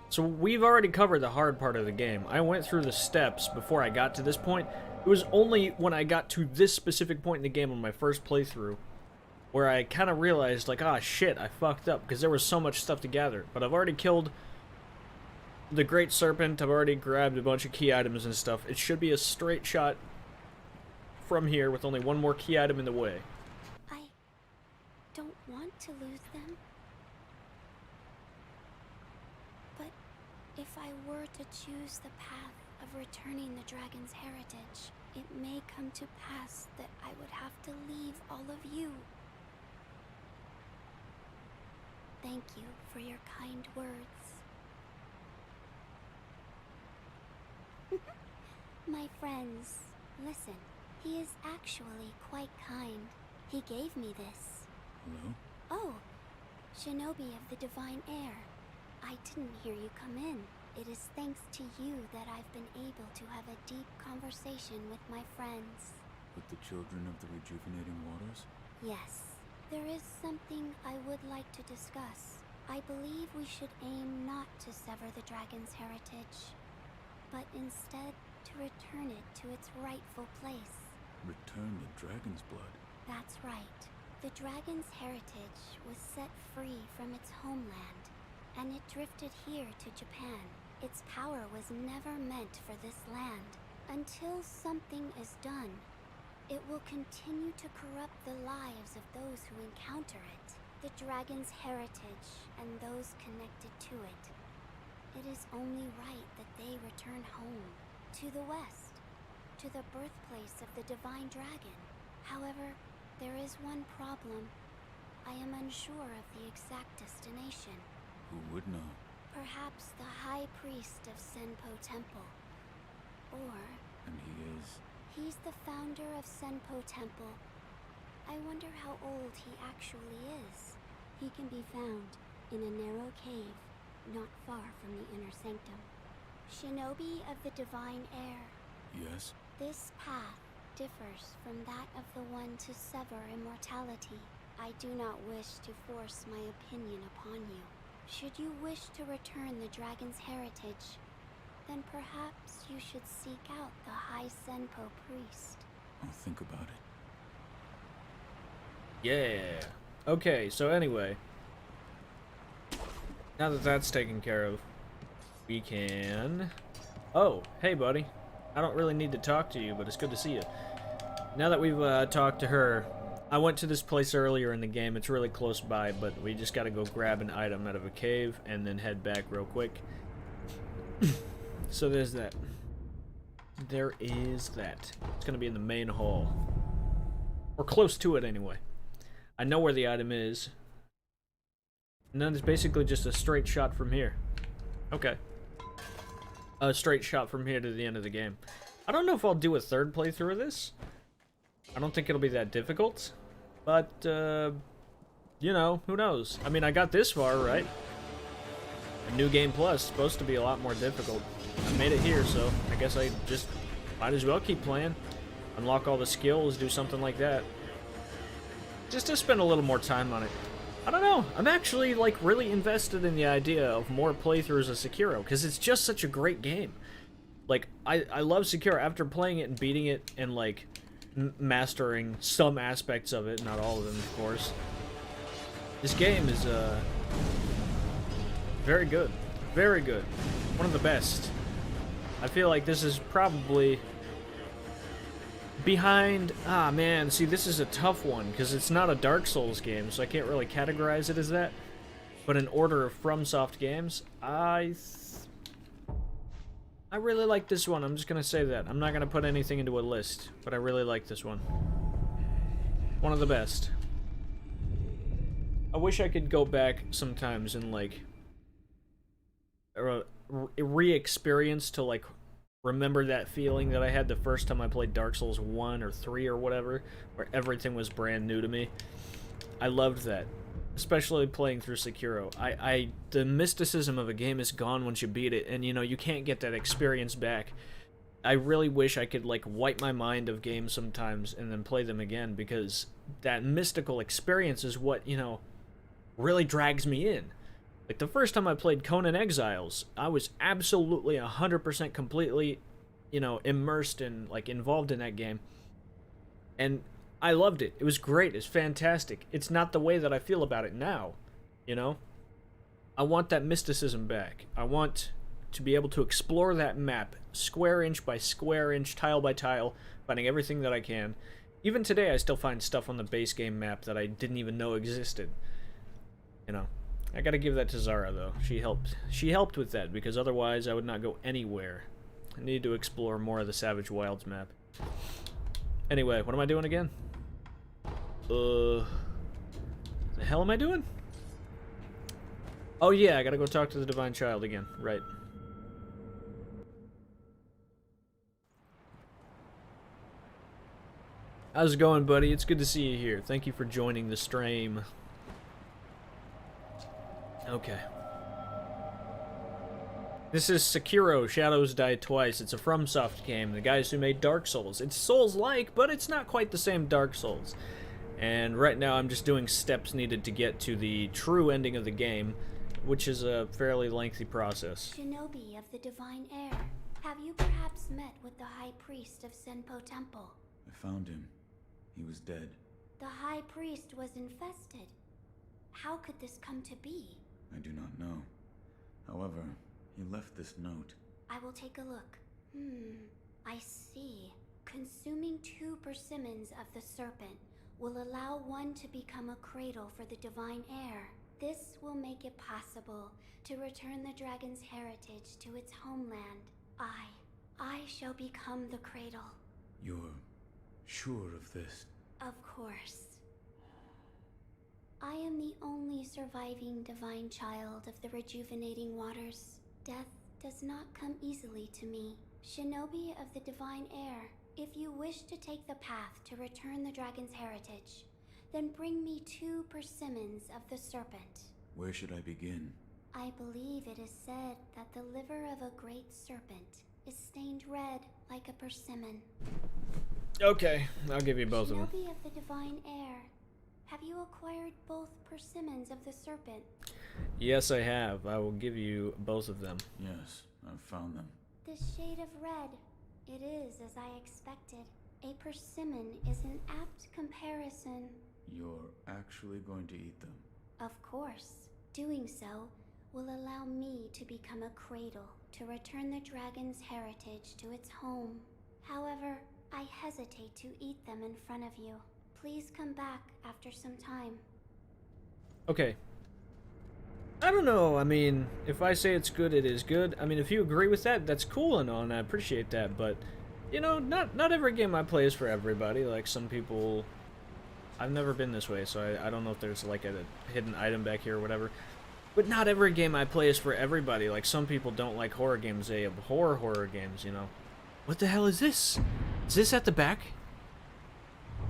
So we've already covered the hard part of the game. I went through the steps before I got to this point. It was only when I got to this specific point in the game on my first playthrough where I kind of realized, like, ah, shit, I fucked up, because there was so much stuff to gather. But I've already killed the Great Serpent. I've already grabbed a bunch of key items and stuff. It should be a straight shot from here with only one more key item in the way. I don't want to lose them. But if I were to choose the path of returning the dragon's heritage, it may come to pass that I would have to leave all of you. Thank you for your kind words. My friends, listen. He is actually quite kind. He gave me this. Hello? Oh, Shinobi of the Divine Heir. I didn't hear you come in. It is thanks to you that I've been able to have a deep conversation with my friends. With the children of the rejuvenating waters? Yes, there is something I would like to discuss. I believe we should aim not to sever the dragon's heritage, but instead to return it to its rightful place. Return the dragon's blood? That's right. The dragon's heritage was set free from its homeland, and it drifted here to Japan. Its power was never meant for this land. Until something is done, it will continue to corrupt the lives of those who encounter it, the dragon's heritage and those connected to it. It is only right that they return home, to the west, to the birthplace of the divine dragon. However, there is one problem. I am unsure of the exact destination. Who would know? Perhaps the High Priest of Senpo Temple. Or... And he is? He's the founder of Senpo Temple. I wonder how old he actually is. He can be found in a narrow cave, not far from the inner sanctum. Shinobi of the Divine Heir. Yes? This path differs from that of the one to sever immortality. I do not wish to force my opinion upon you. Should you wish to return the dragon's heritage, then perhaps you should seek out the High Senpo priest. I'll think about it. Yeah. Okay, so anyway. Now that that's taken care of, we can... Oh, hey buddy. I don't really need to talk to you, but it's good to see you. Now that we've talked to her, I went to this place earlier in the game. It's really close by, but we just gotta go grab an item out of a cave and then head back real quick. So there's that. There is that. It's gonna be in the main hall. Or close to it, anyway. I know where the item is. And then it's basically just a straight shot from here. Okay. A straight shot from here to the end of the game. I don't know if I'll do a third playthrough of this. I don't think it'll be that difficult. But, you know, who knows? I mean, I got this far, right? A new game plus, supposed to be a lot more difficult. I made it here, so I guess I just might as well keep playing. Unlock all the skills, do something like that. Just to spend a little more time on it. I don't know, I'm actually, like, really invested in the idea of more playthroughs of Sekiro, because it's just such a great game. Like, I love Sekiro after playing it and beating it and, like, mastering some aspects of it, not all of them, of course. This game is, very good. Very good. One of the best. I feel like this is probably behind... Ah, man, see, this is a tough one, because it's not a Dark Souls game, so I can't really categorize it as that. But in order of FromSoft games, I really like this one. I'm just gonna say that. I'm not gonna put anything into a list, but I really like this one. One of the best. I wish I could go back sometimes and, like, re-experience to, like, remember that feeling that I had the first time I played Dark Souls 1 or 3 or whatever, where everything was brand new to me. I loved that. Especially playing through Sekiro. The mysticism of a game is gone once you beat it, and, you know, you can't get that experience back. I really wish I could, like, wipe my mind of games sometimes and then play them again, because that mystical experience is what, you know, really drags me in. Like, the first time I played Conan Exiles, I was absolutely 100% completely, you know, immersed and, like, involved in that game. And I loved it. It was great. It's fantastic. It's not the way that I feel about it now, you know? I want that mysticism back. I want to be able to explore that map, square inch by square inch, tile by tile, finding everything that I can. Even today, I still find stuff on the base game map that I didn't even know existed. You know? I gotta give that to Zara, though. She helped. She helped with that, because otherwise I would not go anywhere. I need to explore more of the Savage Wilds map. Anyway, what am I doing again? The hell am I doing? Oh yeah, I gotta go talk to the Divine Child again. Right. How's it going, buddy? It's good to see you here. Thank you for joining the stream. Okay. This is Sekiro, Shadows Die Twice. It's a FromSoft game, the guys who made Dark Souls. It's Souls-like, but it's not quite the same Dark Souls. And right now I'm just doing steps needed to get to the true ending of the game, which is a fairly lengthy process. Shinobi of the Divine Air, have you perhaps met with the High Priest of Senpo Temple? I found him. He was dead. The High Priest was infested. How could this come to be? I do not know. However, he left this note. I will take a look. I see. Consuming 2 persimmons of the serpent will allow one to become a cradle for the divine heir. This will make it possible to return the dragon's heritage to its homeland. I shall become the cradle. You're sure of this? Of course. I am the only surviving divine child of the rejuvenating waters. Death does not come easily to me. Shinobi of the Divine Air, if you wish to take the path to return the dragon's heritage, then bring me 2 persimmons of the serpent. Where should I begin? I believe it is said that the liver of a great serpent is stained red like a persimmon. Okay, I'll give you both of them. Shinobi of the Divine Air, have you acquired both persimmons of the serpent? Yes, I have. I will give you both of them. Yes, I've found them. This shade of red. It is as I expected. A persimmon is an apt comparison. You're actually going to eat them? Of course. Doing so will allow me to become a cradle to return the dragon's heritage to its home. However, I hesitate to eat them in front of you. Please come back after some time. Okay. I don't know. I mean, if I say it's good, it is good. I mean, if you agree with that, that's cool and all, and I appreciate that. But, you know, not every game I play is for everybody. Like, some people... I've never been this way, so I don't know if there's, like, a hidden item back here or whatever. But not every game I play is for everybody. Like, some people don't like horror games. They abhor horror games, you know. What the hell is this? Is this at the back?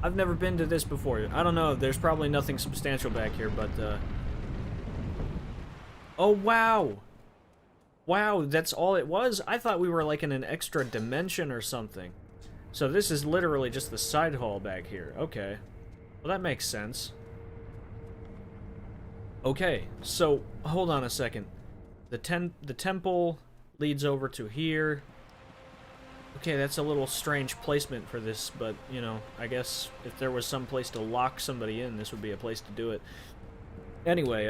I've never been to this before. I don't know. There's probably nothing substantial back here, but, Oh, wow. Wow, that's all it was? I thought we were, like, in an extra dimension or something. So this is literally just the side hall back here. Okay. Well, that makes sense. Okay, so, hold on a second. The temple leads over to here. Okay, that's a little strange placement for this, but, you know, I guess if there was some place to lock somebody in, this would be a place to do it. Anyway,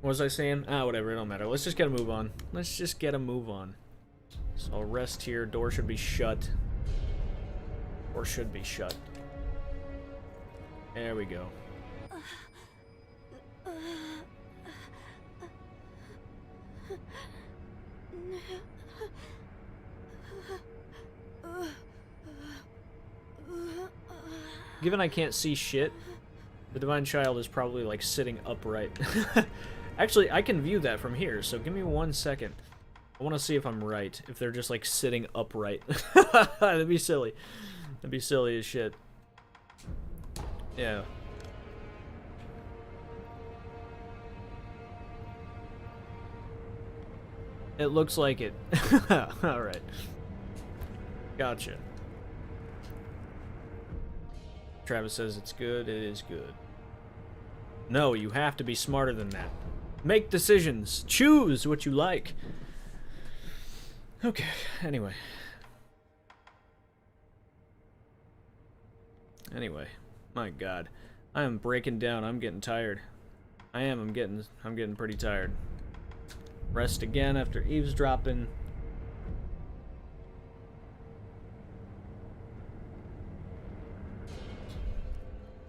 what was I saying? Ah, whatever, it don't matter. Let's just get a move on. Let's just get a move on. So I'll rest here. Door should be shut. Or should be shut. There we go. Given I can't see shit, the Divine Child is probably, like, sitting upright. Actually, I can view that from here, so give me 1 second. I want to see if I'm right, if they're just, like, sitting upright. That'd be silly. That'd be silly as shit. Yeah. It looks like it. Alright. Gotcha. Travis says it's good. It is good. No, you have to be smarter than that. Make decisions. Choose what you like. Okay, anyway. Anyway, my God. I am breaking down. I'm getting tired. I am. I'm getting pretty tired. Rest again after eavesdropping.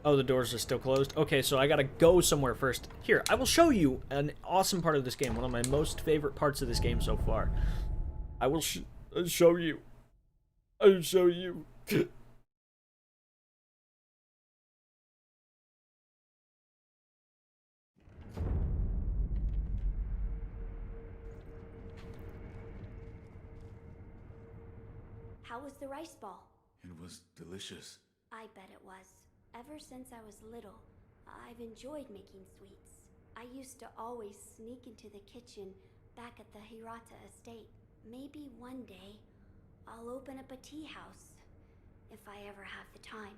Oh, the doors are still closed? Okay, so I gotta go somewhere first. Here, I will show you an awesome part of this game. One of my most favorite parts of this game so far. I will show you. I'll show you. How was the rice ball? It was delicious. I bet it was. Ever since I was little, I've enjoyed making sweets. I used to always sneak into the kitchen back at the Hirata estate. Maybe one day, I'll open up a tea house, if I ever have the time.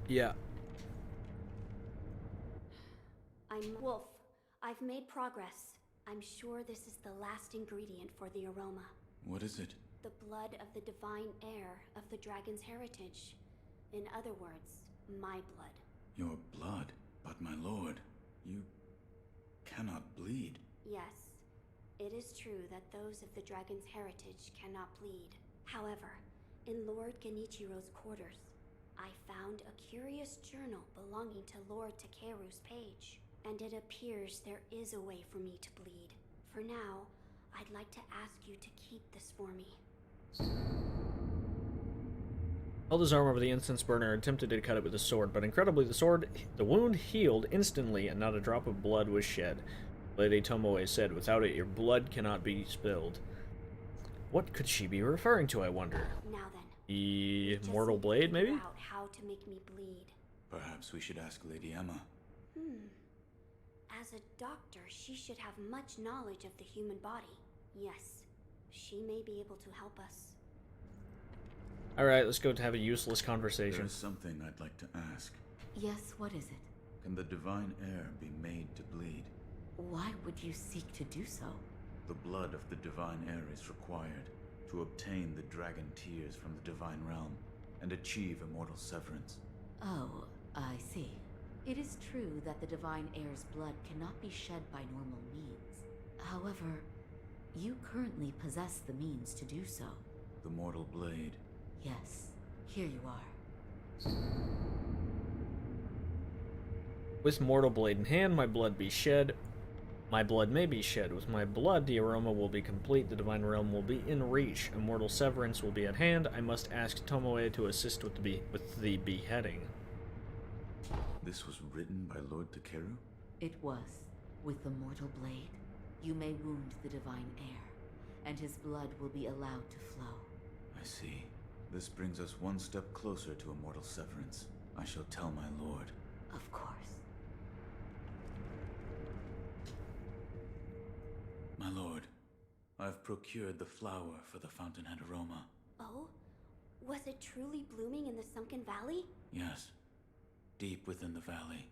Yeah. I'm Wolf. I've made progress. I'm sure this is the last ingredient for the aroma. What is it? The blood of the divine heir of the dragon's heritage. In other words, my blood. Your blood? But my lord, you cannot bleed. Yes, it is true that those of the dragon's heritage cannot bleed. However, in Lord Genichiro's quarters, I found a curious journal belonging to Lord Takeru's page, and it appears there is a way for me to bleed. For now, I'd like to ask you to keep this for me. Held his arm over the incense burner and attempted to cut it with his sword, but incredibly the wound healed instantly and not a drop of blood was shed. Lady Tomoe said, "Without it, your blood cannot be spilled." What could she be referring to, I wonder? Now then. The mortal blade, maybe? Out how to make me bleed. Perhaps we should ask Lady Emma. As a doctor, she should have much knowledge of the human body. Yes, she may be able to help us. Alright, let's go to have a useless conversation. There's something I'd like to ask. Yes, what is it? Can the divine heir be made to bleed? Why would you seek to do so? The blood of the divine heir is required to obtain the dragon tears from the divine realm and achieve immortal severance. Oh, I see. It is true that the divine heir's blood cannot be shed by normal means. However, you currently possess the means to do so. The mortal blade. Yes, here you are. With mortal blade in hand, my blood be shed. My blood may be shed. With my blood, the aroma will be complete. The divine realm will be in reach. Immortal severance will be at hand. I must ask Tomoe to assist with the beheading. This was written by Lord Takeru? It was. With the mortal blade, you may wound the divine heir, and his blood will be allowed to flow. I see. This brings us one step closer to immortal severance. I shall tell my lord. Of course. My lord, I've procured the flower for the fountainhead aroma. Oh? Was it truly blooming in the sunken valley? Yes, deep within the valley.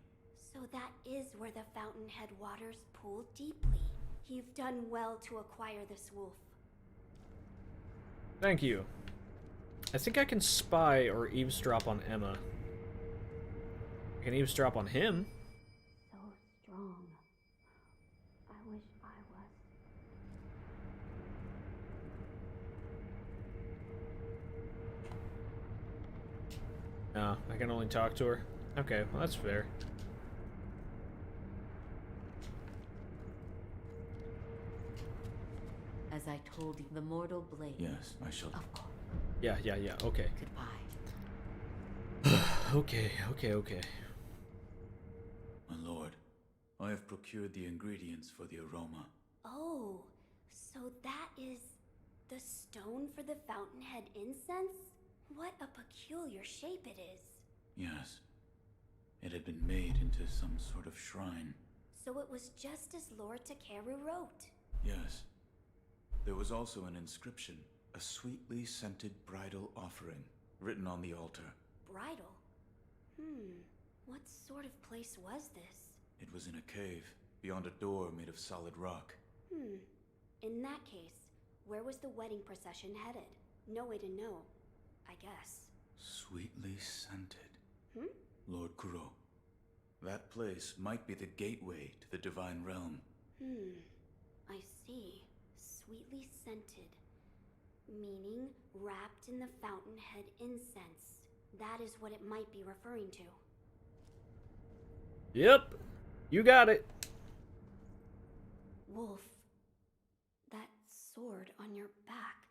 So that is where the fountainhead waters pool deeply. You've done well to acquire this wolf. Thank you. I think I can spy or eavesdrop on Emma. I can eavesdrop on him. So strong. I wish I was. No, I can only talk to her. Okay, well that's fair. As I told you, the mortal blade. Yes, I shall. Of course. Yeah, okay. Goodbye. Okay. My lord, I have procured the ingredients for the aroma. Oh, so that is the stone for the fountainhead incense? What a peculiar shape it is. Yes. It had been made into some sort of shrine. So it was just as Lord Takeru wrote. Yes. There was also an inscription, a sweetly scented bridal offering, written on the altar. Bridal? What sort of place was this? It was in a cave, beyond a door made of solid rock. In that case, where was the wedding procession headed? No way to know, I guess. Sweetly scented. Lord Kuro. That place might be the gateway to the divine realm. I see. Sweetly scented. Meaning wrapped in the fountainhead incense. That is what it might be referring to. Yep. You got it. Wolf. That sword on your back.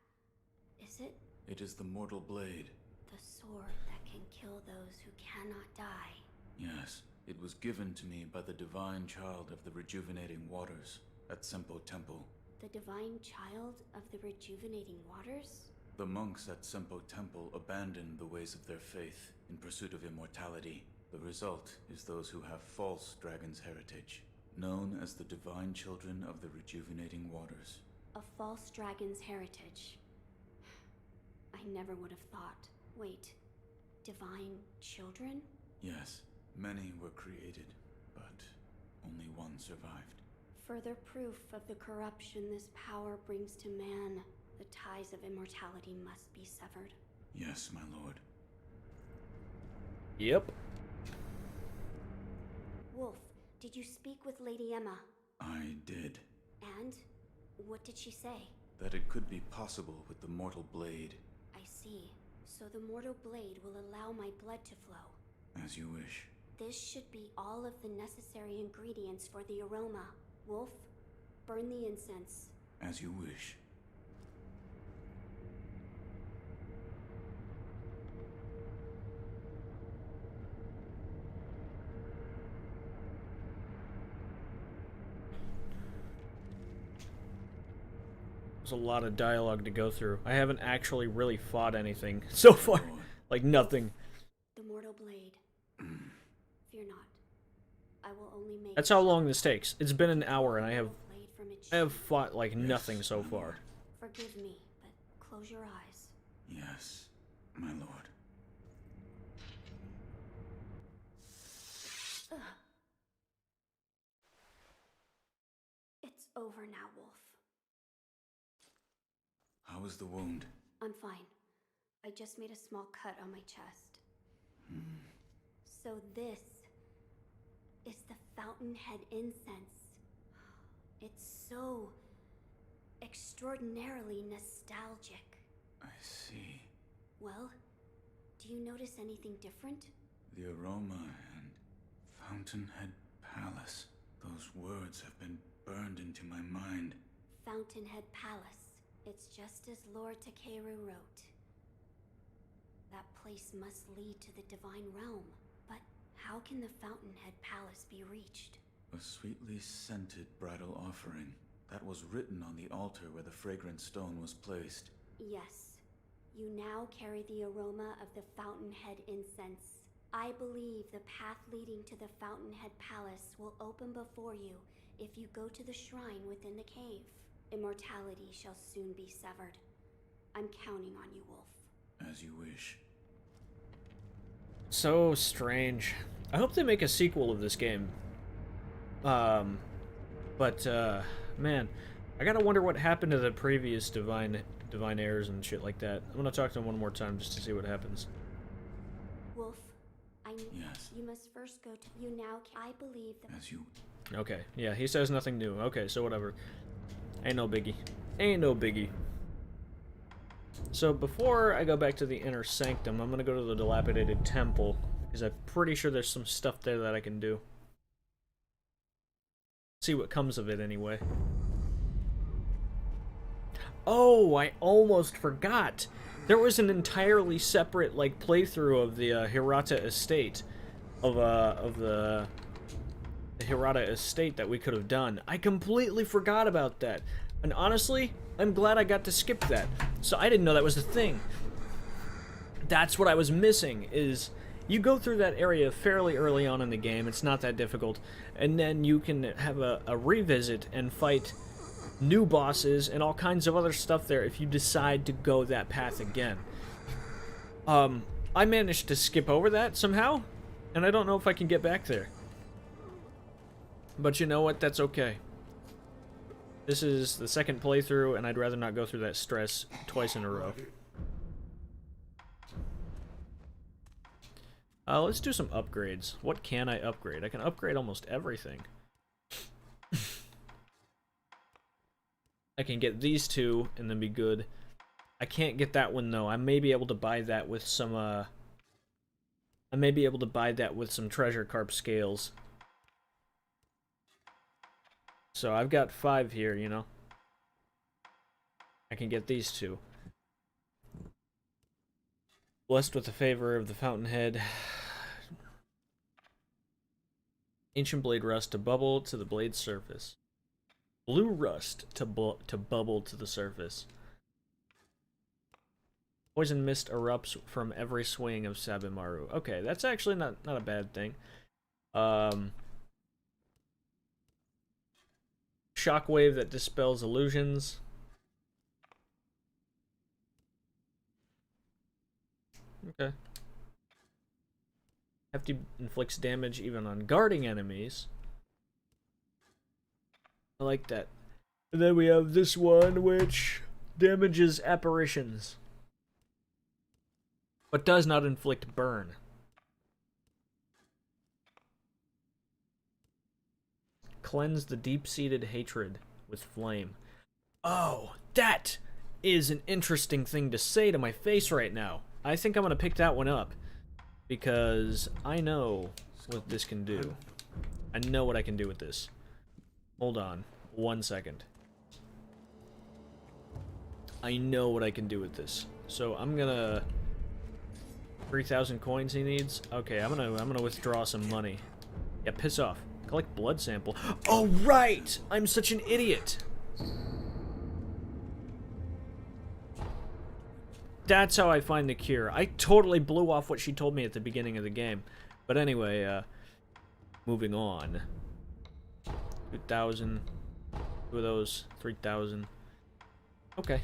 Is it? It is the mortal blade. The sword that can kill those who cannot die. Yes, it was given to me by the divine child of the rejuvenating waters at Senpo Temple. The divine child of the rejuvenating waters? The monks at Senpo Temple abandoned the ways of their faith in pursuit of immortality. The result is those who have false dragon's heritage, known as the divine children of the rejuvenating waters. A false dragon's heritage. I never would have thought. Wait, divine children? Yes, many were created, but only one survived. Further proof of the corruption this power brings to man. The ties of immortality must be severed. Yes, my lord. Yep. Wolf, did you speak with Lady Emma? I did. And? What did she say? That it could be possible with the mortal blade. I see. So the mortal blade will allow my blood to flow. As you wish. This should be all of the necessary ingredients for the aroma. Wolf, burn the incense. As you wish. There's a lot of dialogue to go through. I haven't actually really fought anything so far. Like, nothing. The mortal blade. Fear not. I will only make... That's how long this takes. It's been an hour, and I have blade from its fought, like, nothing so far. Forgive me, but close your eyes. Yes, my lord. It's over now, Wolf. How is the wound? I'm fine. I just made a small cut on my chest. So this is the fountainhead incense. It's so extraordinarily nostalgic. I see. Well, do you notice anything different? The aroma and Fountainhead Palace. Those words have been burned into my mind. Fountainhead Palace. It's just as Lord Takeru wrote. That place must lead to the Divine Realm. But how can the Fountainhead Palace be reached? A sweetly scented bridal offering. That was written on the altar where the fragrant stone was placed. Yes. You now carry the aroma of the Fountainhead incense. I believe the path leading to the Fountainhead Palace will open before you if you go to the shrine within the cave. Immortality shall soon be severed. I'm counting on you, Wolf. As you wish. So strange. I hope they make a sequel of this game. Man, I gotta wonder what happened to the previous divine heirs and shit like that. I'm gonna talk to him one more time just to see what happens. Wolf, Yes. you must first go to you now. I believe that. As you... Okay, yeah, he says nothing new. Okay, so whatever. Ain't no biggie. Ain't no biggie. So before I go back to the inner sanctum, I'm gonna go to the dilapidated temple, because I'm pretty sure there's some stuff there that I can do. See what comes of it anyway. Oh, I almost forgot. There was an entirely separate, like, playthrough of the Hirata estate, of the Hirata estate that we could have done. I completely forgot about that. And honestly, I'm glad I got to skip that. So I didn't know that was a thing. That's what I was missing, is you go through that area fairly early on in the game, it's not that difficult, and then you can have a revisit and fight new bosses and all kinds of other stuff there if you decide to go that path again. I managed to skip over that somehow, and I don't know if I can get back there. But you know what, that's okay. This is the second playthrough, and I'd rather not go through that stress twice in a row. Let's do some upgrades. What can I upgrade? I can upgrade almost everything. I can get these two and then be good. I can't get that one though. I may be able to buy that with some treasure carp scales. So I've got 5 here, you know. I can get these two. Blessed with the favor of the Fountainhead. Ancient blade rust to bubble to the blade's surface. Blue rust to bubble to the surface. Poison mist erupts from every swing of Sabimaru. Okay, that's actually not a bad thing. Shockwave that dispels illusions. Okay. Hefty inflicts damage even on guarding enemies. I like that. And then we have this one, which damages apparitions, but does not inflict burn. Cleanse the deep-seated hatred with flame. Oh, that is an interesting thing to say to my face right now. I think I'm gonna pick that one up, because I know what this can do. I know what I can do with this. Hold on 1 second. I know what I can do with this. So I'm gonna 3,000 coins he needs. Okay, I'm gonna withdraw some money. Yeah, piss off. Collect blood sample. Oh right! I'm such an idiot. That's how I find the cure. I totally blew off what she told me at the beginning of the game. But anyway, moving on. 2,000. 2 of those. 3,000. Okay.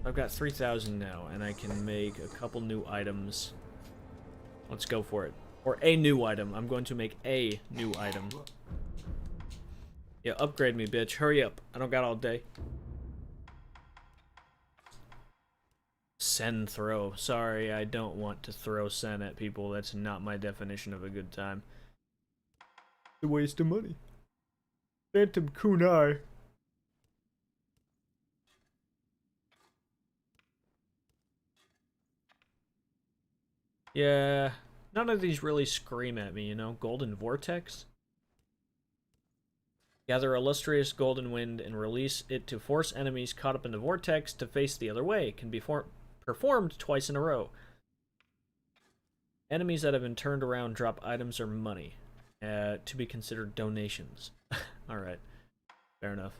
I've got 3,000 now, and I can make a couple new items. Let's go for it. Or a new item. I'm going to make a new item. Yeah, upgrade me, bitch. Hurry up. I don't got all day. Sen throw. Sorry, I don't want to throw sen at people. That's not my definition of a good time. It's a waste of money. Phantom kunai. Yeah, None of these really scream at me, you know? Golden Vortex? Gather illustrious golden wind and release it to force enemies caught up in the vortex to face the other way. Can be performed twice in a row. Enemies that have been turned around drop items or money. To be considered donations. Alright. Fair enough.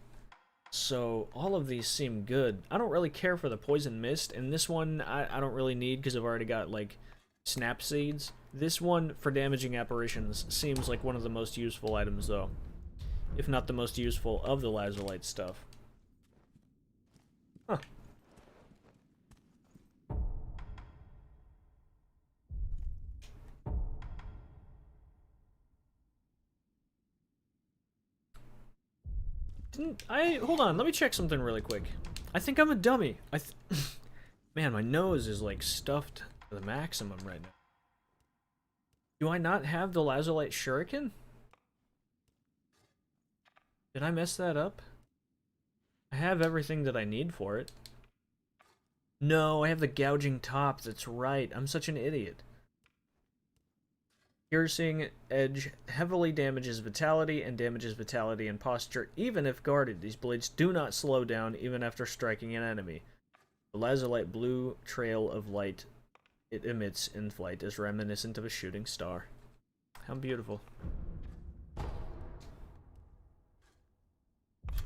So, all of these seem good. I don't really care for the poison mist, and this one I don't really need because I've already got, like, snap seeds. This one, for damaging apparitions, seems like one of the most useful items, though. If not the most useful of the lazulite stuff. Huh. Hold on, let me check something really quick. I think I'm a dummy. Man, my nose is like stuffed to the maximum right now. Do I not have the lazulite shuriken? Did I mess that up? I have everything that I need for it. No, I have the gouging top, that's right. I'm such an idiot. Piercing edge heavily damages vitality and posture even if guarded. These blades do not slow down even after striking an enemy. The lazulite blue trail of light it emits in flight is reminiscent of a shooting star. How beautiful.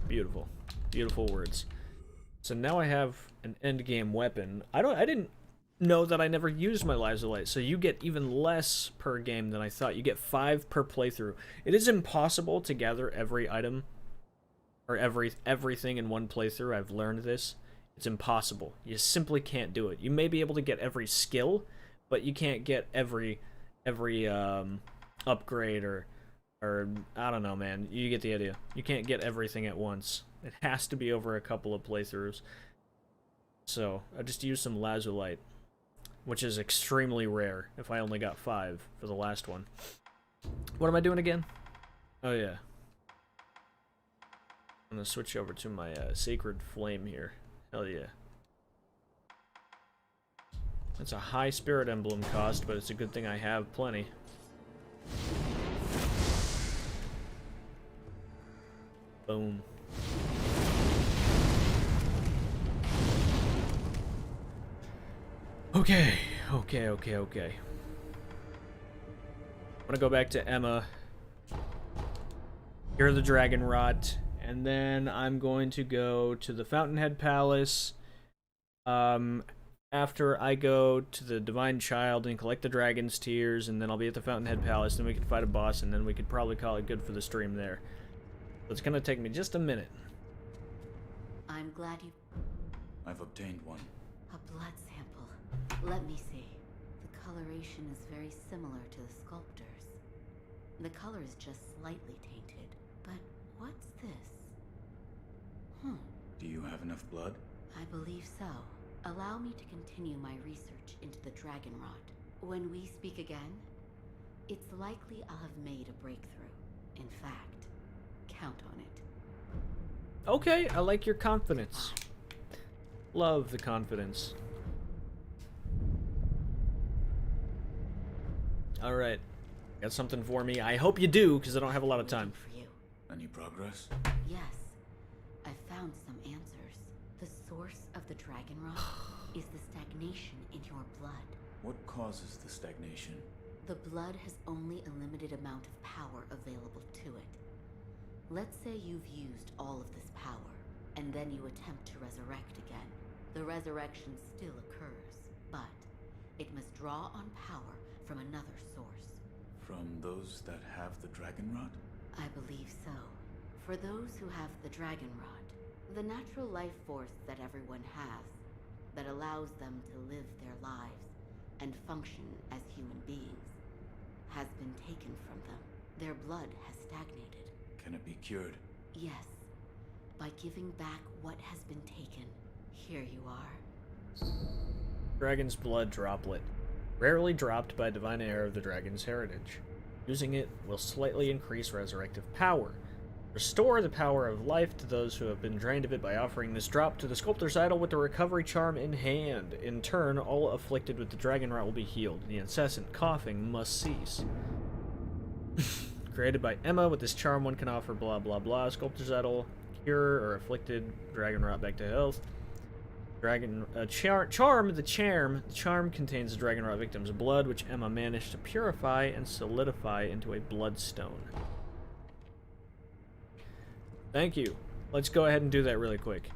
Beautiful. Beautiful words. So now I have an endgame weapon. I didn't know that I never used my lazulite, so you get even less per game than I thought. You get 5 per playthrough. It is impossible to gather every item or everything in one playthrough. I've learned this. It's impossible. You simply can't do it. You may be able to get every skill, but you can't get every upgrade or I don't know, man. You get the idea. You can't get everything at once. It has to be over a couple of playthroughs. So, I just used some lazulite, which is extremely rare if I only got 5 for the last one. What am I doing again? Oh, yeah. I'm gonna switch over to my Sacred Flame here. Hell yeah. That's a high Spirit Emblem cost, but it's a good thing I have plenty. Boom. Okay. I'm gonna go back to Emma. Hear the Dragon Rot. And then I'm going to go to the Fountainhead Palace. After I go to the Divine Child and collect the Dragon's Tears, and then I'll be at the Fountainhead Palace, then we can fight a boss, and then we could probably call it good for the stream there. So it's gonna take me just a minute. I'm glad you... I've obtained one. A blood sample. Let me see. The coloration is very similar to the sculptor's. The color is just slightly tainted. But what's this? Do you have enough blood? I believe so. Allow me to continue my research into the Dragon Rot. When we speak again, it's likely I'll have made a breakthrough. In fact, count on it. Okay, I like your confidence. Love the confidence. Alright. Got something for me. I hope you do, because I don't have a lot of time. For you. Any progress? Yes. I found some answers. The source of the Dragon Rot is the stagnation in your blood. What causes the stagnation? The blood has only a limited amount of power available to it. Let's say you've used all of this power, and then you attempt to resurrect again. The resurrection still occurs, but it must draw on power from another source. From those that have the Dragon Rot? I believe so. For those who have the Dragon Rot, the natural life force that everyone has, that allows them to live their lives and function as human beings, has been taken from them. Their blood has stagnated. Can it be cured? Yes. By giving back what has been taken. Here you are. Dragon's Blood Droplet. Rarely dropped by divine heir of the dragon's heritage. Using it will slightly increase resurrective power. Restore the power of life to those who have been drained of it by offering this drop to the sculptor's idol with the recovery charm in hand. In turn, all afflicted with the dragon rot will be healed. The incessant coughing must cease. Created by Emma, with this charm one can offer blah blah blah. Sculptor's idol, cure or afflicted dragon rot back to health. Charm contains the dragon rot victim's blood, which Emma managed to purify and solidify into a bloodstone. Thank you. Let's go ahead and do that really quick.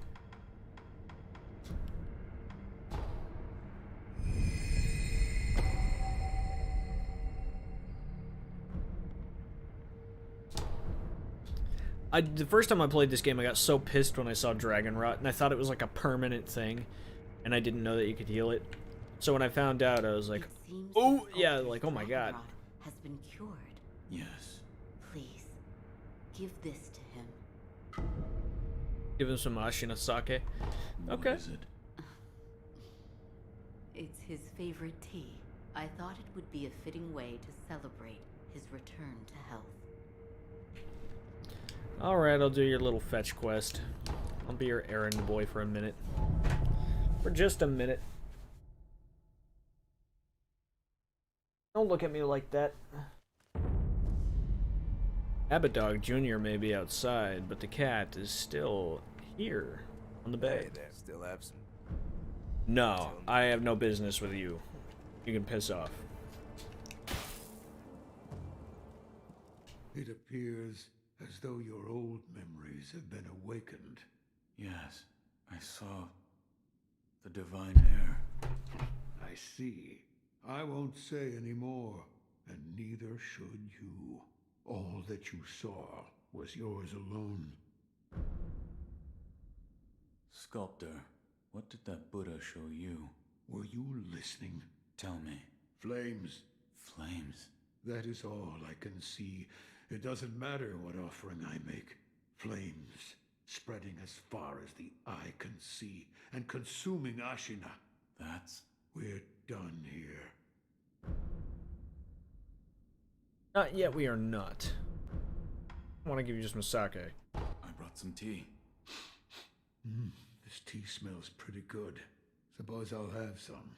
The first time I played this game, I got so pissed when I saw dragon rot, and I thought it was like a permanent thing, and I didn't know that you could heal it. So when I found out, I was like, oh yeah, like oh my god. Has been cured. Yes. Please, give this to him. Give him some Ashina sake. Okay. What is it? It's his favorite tea. I thought it would be a fitting way to celebrate his return to health. Alright, I'll do your little fetch quest. I'll be your errand boy for a minute. For just a minute. Don't look at me like that. Abadog Jr. may be outside, but the cat is still here on the bay. Hey there, still absent. No, I have no business with you. You can piss off. It appears as though your old memories have been awakened. Yes, I saw the divine air. I see. I won't say any more, and neither should you. All that you saw was yours alone. Sculptor, what did that Buddha show you? Were you listening? Tell me. Flames. Flames. That is all I can see. It doesn't matter what offering I make. Flames, spreading as far as the eye can see, and consuming Ashina. That's... We're done here. Not yet, we are not. I want to give you just some sake. I brought some tea. This tea smells pretty good. Suppose I'll have some.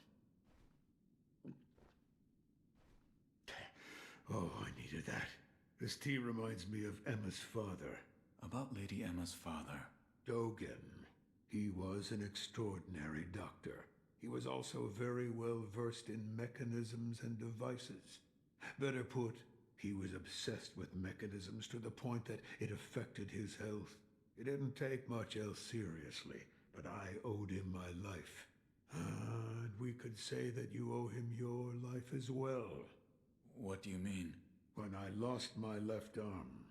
Oh, I needed that. This tea reminds me of Emma's father. About Lady Emma's father. Dogen. He was an extraordinary doctor. He was also very well versed in mechanisms and devices. Better put, he was obsessed with mechanisms to the point that it affected his health. He didn't take much else seriously, but I owed him my life. And we could say that you owe him your life as well. What do you mean? When I lost my left arm,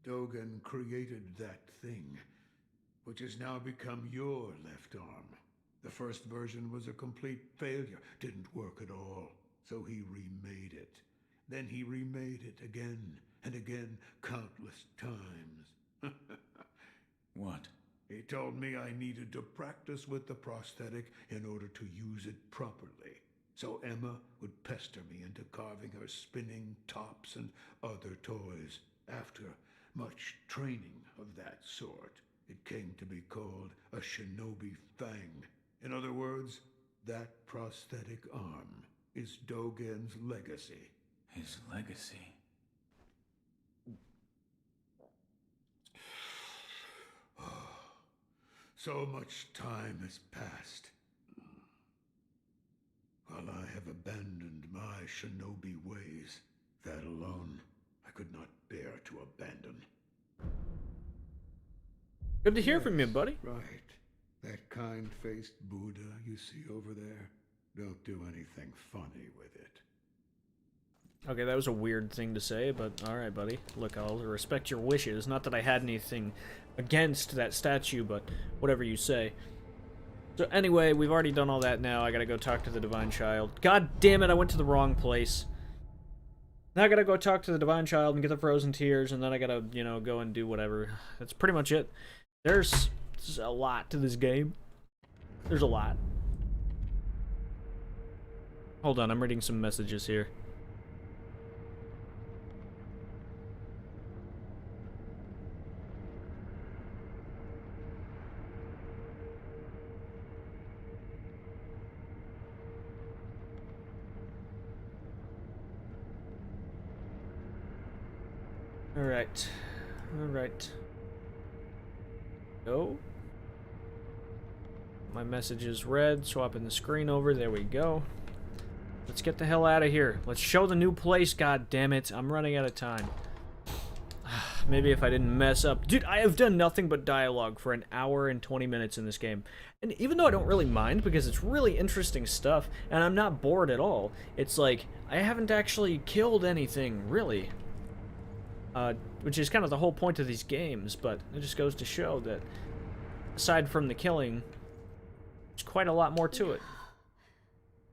Dogen created that thing, which has now become your left arm. The first version was a complete failure, didn't work at all, so he remade it. Then he remade it again and again, countless times. What? He told me I needed to practice with the prosthetic in order to use it properly. So Emma would pester me into carving her spinning tops and other toys. After much training of that sort, it came to be called a shinobi fang. In other words, that prosthetic arm is Dogen's legacy. His legacy? So much time has passed. While I have abandoned my shinobi ways, that alone I could not bear to abandon. Good to hear from you, buddy. Right. That kind-faced Buddha you see over there, don't do anything funny with it. Okay, that was a weird thing to say, but alright, buddy. Look, I'll respect your wishes. Not that I had anything against that statue, but whatever you say. So anyway, we've already done all that now. I gotta go talk to the Divine Child. God damn it, I went to the wrong place. Now I gotta go talk to the Divine Child and get the Frozen Tears, and then I gotta, you know, go and do whatever. That's pretty much it. There's a lot to this game. There's a lot. Hold on, I'm reading some messages here. Alright. Alright. Go. My message is read. Swapping the screen over. There we go. Let's get the hell out of here. Let's show the new place, god damn it. I'm running out of time. Maybe if I didn't mess up. Dude, I have done nothing but dialogue for an hour and 20 minutes in this game. And even though I don't really mind, because it's really interesting stuff, and I'm not bored at all, it's like, I haven't actually killed anything, really. Which is kind of the whole point of these games, but it just goes to show that, aside from the killing, there's quite a lot more to it.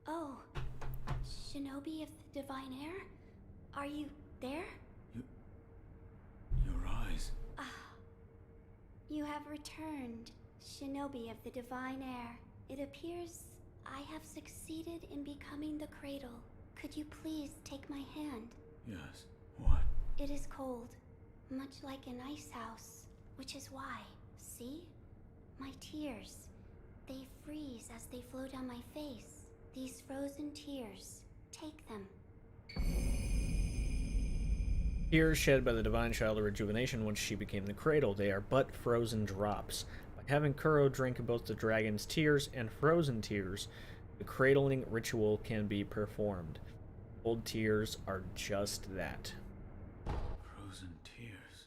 Oh, Shinobi of the Divine Air? Are you there? Your eyes. You have returned, Shinobi of the Divine Air. It appears I have succeeded in becoming the cradle. Could you please take my hand? Yes. What? It is cold, much like an ice house, which is why, see? My tears. They freeze as they flow down my face. These frozen tears. Take them. Tears shed by the Divine Child of Rejuvenation once she became the cradle. They are but frozen drops. By having Kuro drink both the dragon's tears and frozen tears, the cradling ritual can be performed. Cold tears are just that. Frozen tears.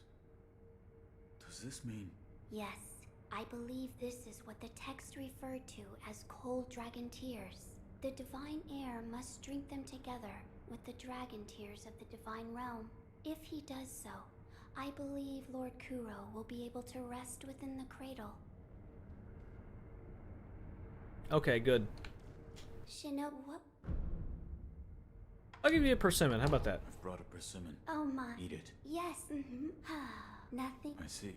Does this mean... Yes, I believe this is what the text referred to as cold dragon tears. The divine air must drink them together with the dragon tears of the divine realm. If he does so, I believe Lord Kuro will be able to rest within the cradle. Okay, good. What? I'll give you a persimmon. How about that? I've brought a persimmon. Oh my. Eat it. Yes, Nothing. I see.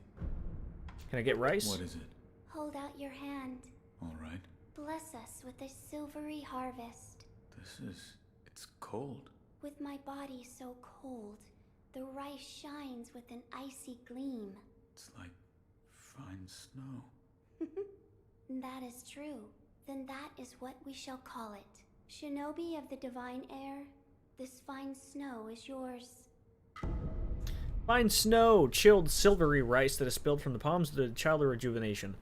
Can I get rice? What is it? Hold out your hand. All right. Bless us with a silvery harvest. This is... it's cold. With my body so cold, the rice shines with an icy gleam. It's like fine snow. That is true. Then that is what we shall call it. Shinobi of the divine air, this fine snow is yours. Fine snow, chilled silvery rice that is spilled from the palms of the Child of Rejuvenation.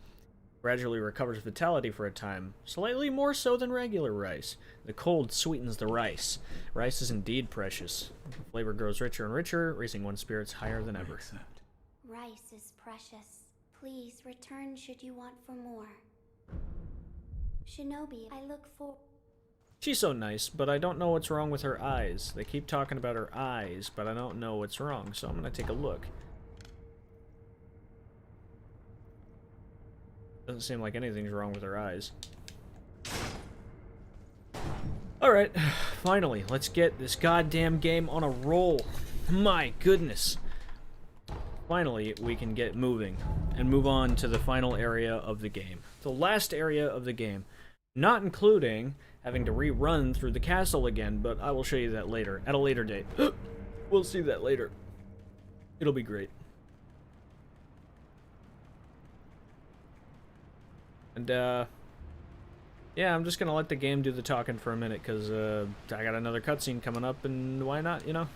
Gradually recovers vitality for a time, slightly more so than regular rice. The cold sweetens the rice. Rice is indeed precious. The flavor grows richer and richer, raising one's spirits higher than ever. Accept. Rice is precious. Please return should you want for more. Shinobi, I look for... She's so nice, but I don't know what's wrong with her eyes. They keep talking about her eyes, but I don't know what's wrong, so I'm gonna take a look. Doesn't seem like anything's wrong with her eyes. Alright, finally, let's get this goddamn game on a roll. My goodness. Finally, we can get moving and move on to the final area of the game. The last area of the game. Not including having to rerun through the castle again, but I will show you that later, at a later date. We'll see that later. It'll be great. And, yeah, I'm just gonna let the game do the talking for a minute, because, I got another cutscene coming up, and why not, you know?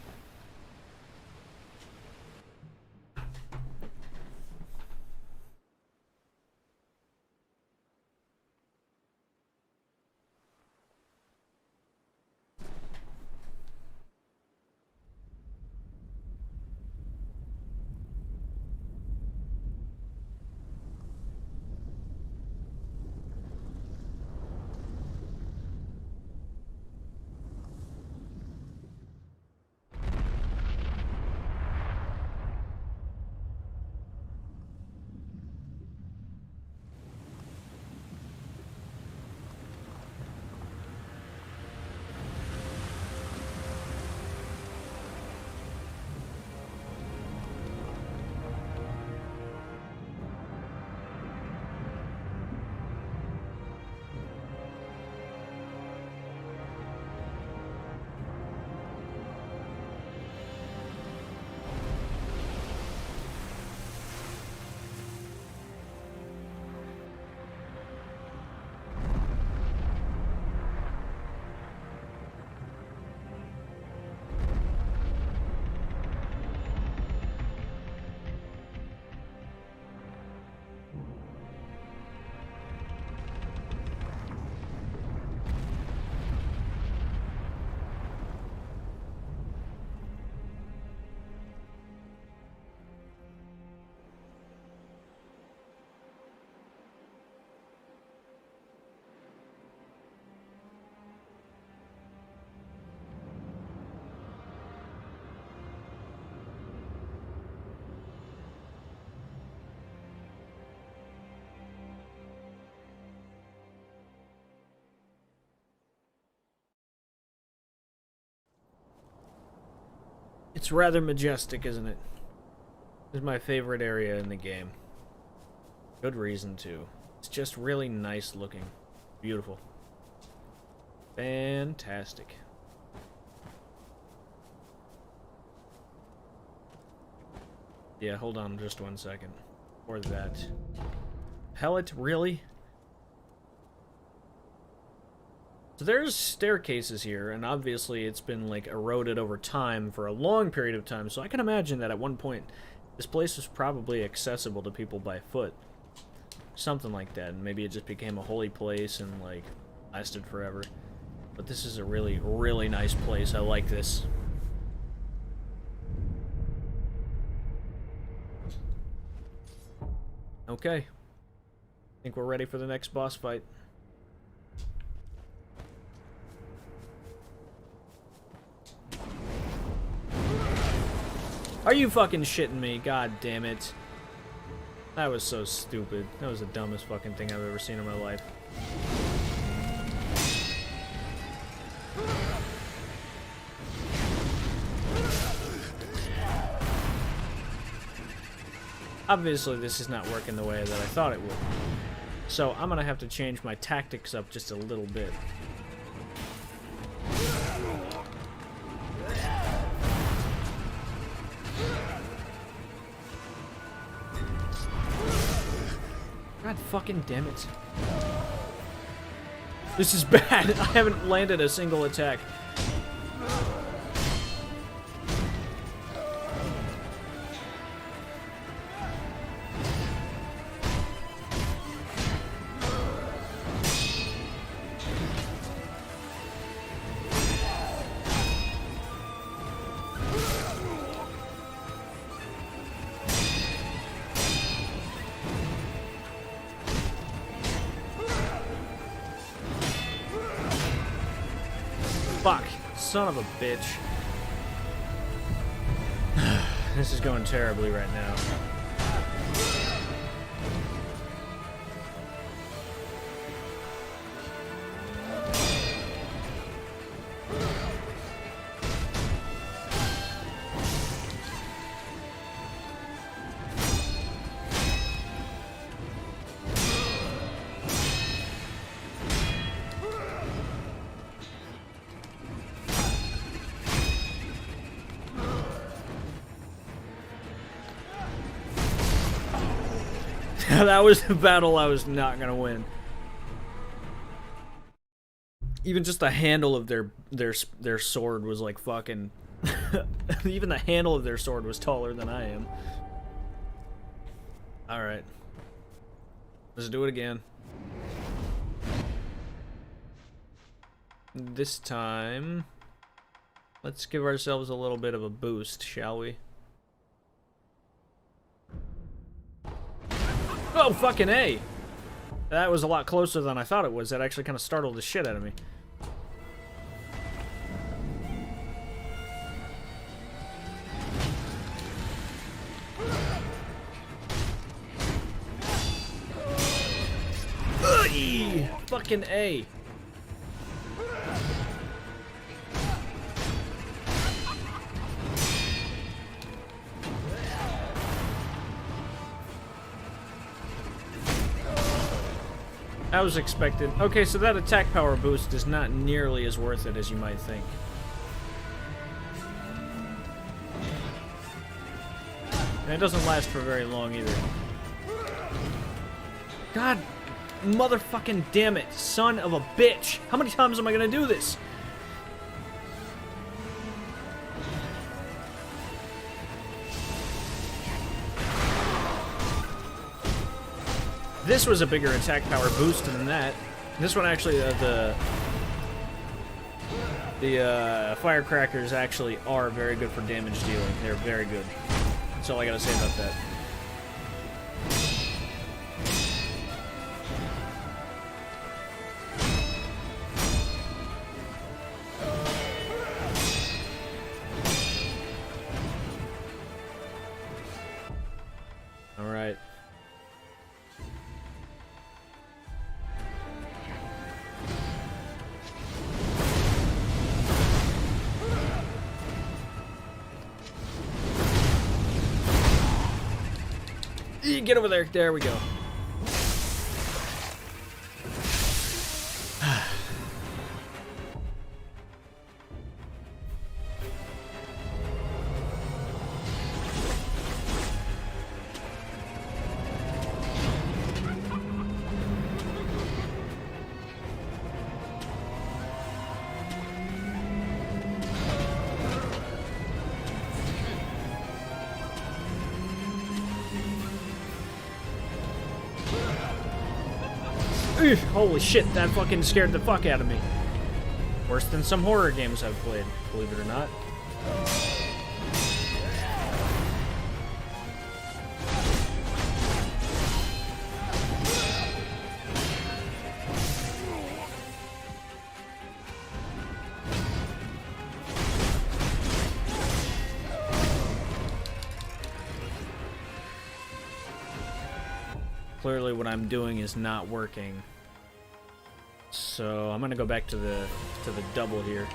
It's rather majestic, isn't it? It's my favorite area in the game. Good reason to. It's just really nice looking. Beautiful. Fantastic. Yeah, hold on just 1 second. Or that. Pellet, really? So there's staircases here, and obviously it's been, like, eroded over time for a long period of time, so I can imagine that at one point this place was probably accessible to people by foot. Something like that, and maybe it just became a holy place and, like, lasted forever. But this is a really, really nice place. I like this. Okay. I think we're ready for the next boss fight. Are you fucking shitting me? God damn it. That was so stupid. That was the dumbest fucking thing I've ever seen in my life. Obviously, this is not working the way that I thought it would. So, I'm gonna have to change my tactics up just a little bit. God fucking damn it. This is bad. I haven't landed a single attack. Fuck. Son of a bitch. This is going terribly right now. That was the battle I was not gonna win. Even just the handle of their sword was like fucking. Even the handle of their sword was taller than I am. All right, let's do it again. This time, let's give ourselves a little bit of a boost, shall we? Oh, fucking A! That was a lot closer than I thought it was. That actually kind of startled the shit out of me. Ugh! Fucking A! That was expected. Okay, so that attack power boost is not nearly as worth it as you might think. And it doesn't last for very long either. God motherfucking damn it, son of a bitch! How many times am I gonna do this? This was a bigger attack power boost than that. This one actually, the firecrackers actually are very good for damage dealing. They're very good. That's all I gotta say about that. All right. Get over there. There we go. Holy shit, that fucking scared the fuck out of me. Worse than some horror games I've played, believe it or not. Clearly what I'm doing is not working. So I'm gonna go back to the double here.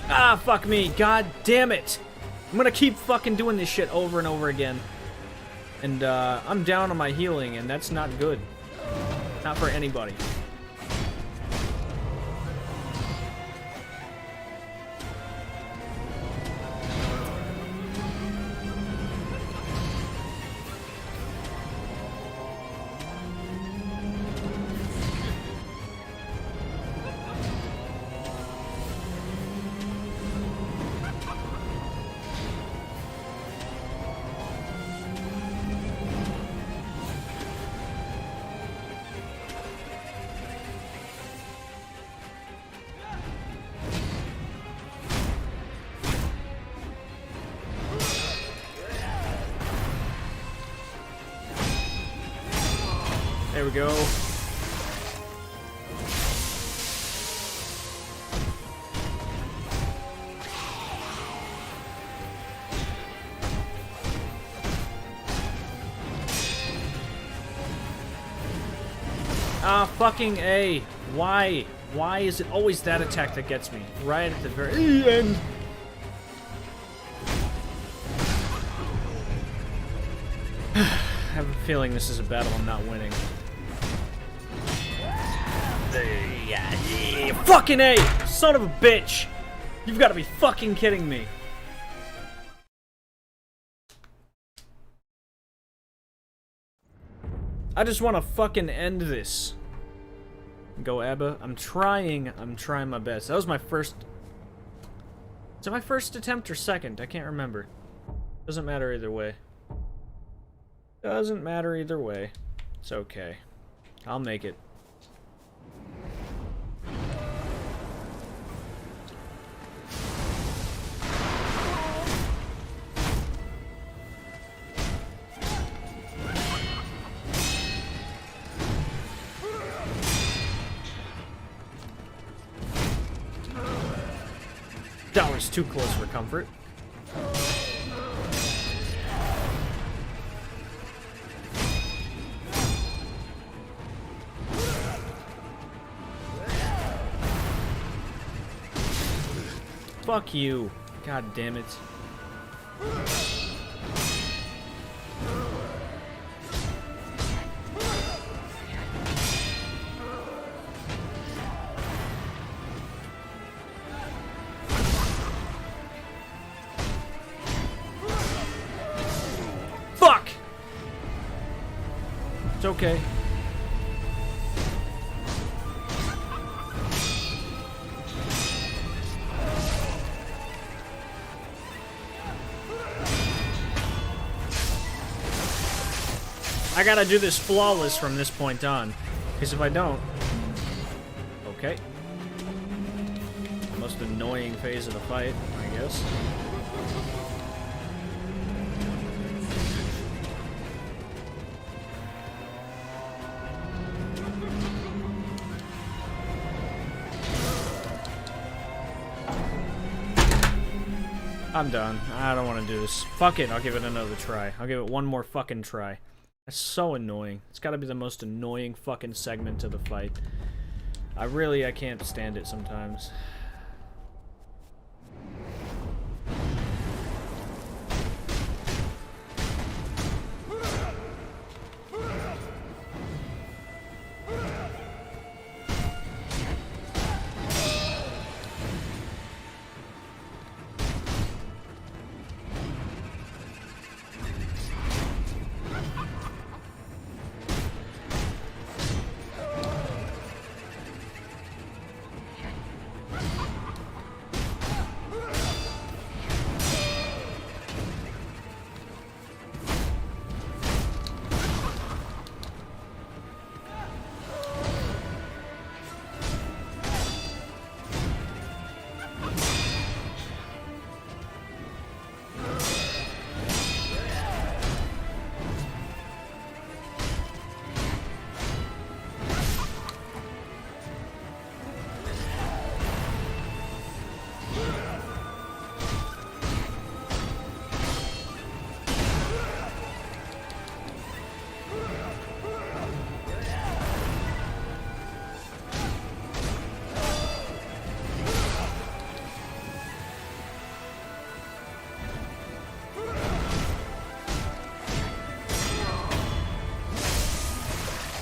Ah, fuck me. God damn it. I'm gonna keep fucking doing this shit over and over again. And I'm down on my healing, and that's not good. Not for anybody. There we go. Ah, fucking A. Why? Why is it always that attack that gets me? Right at the very end. I have a feeling this is a battle I'm not winning. Fucking A! Son of a bitch! You've got to be fucking kidding me. I just want to fucking end this. Go, Abba. I'm trying my best. That was my first... Is it my first attempt or second? I can't remember. Doesn't matter either way. Doesn't matter either way. It's okay. I'll make it. That was too close for comfort. Fuck you. God damn it. Fuck! It's okay. I gotta do this flawless from this point on, because if I don't... Okay. The most annoying phase of the fight, I guess. I'm done. I don't want to do this. Fuck it, I'll give it another try. I'll give it one more fucking try. That's so annoying. It's gotta be the most annoying fucking segment of the fight. I can't stand it sometimes.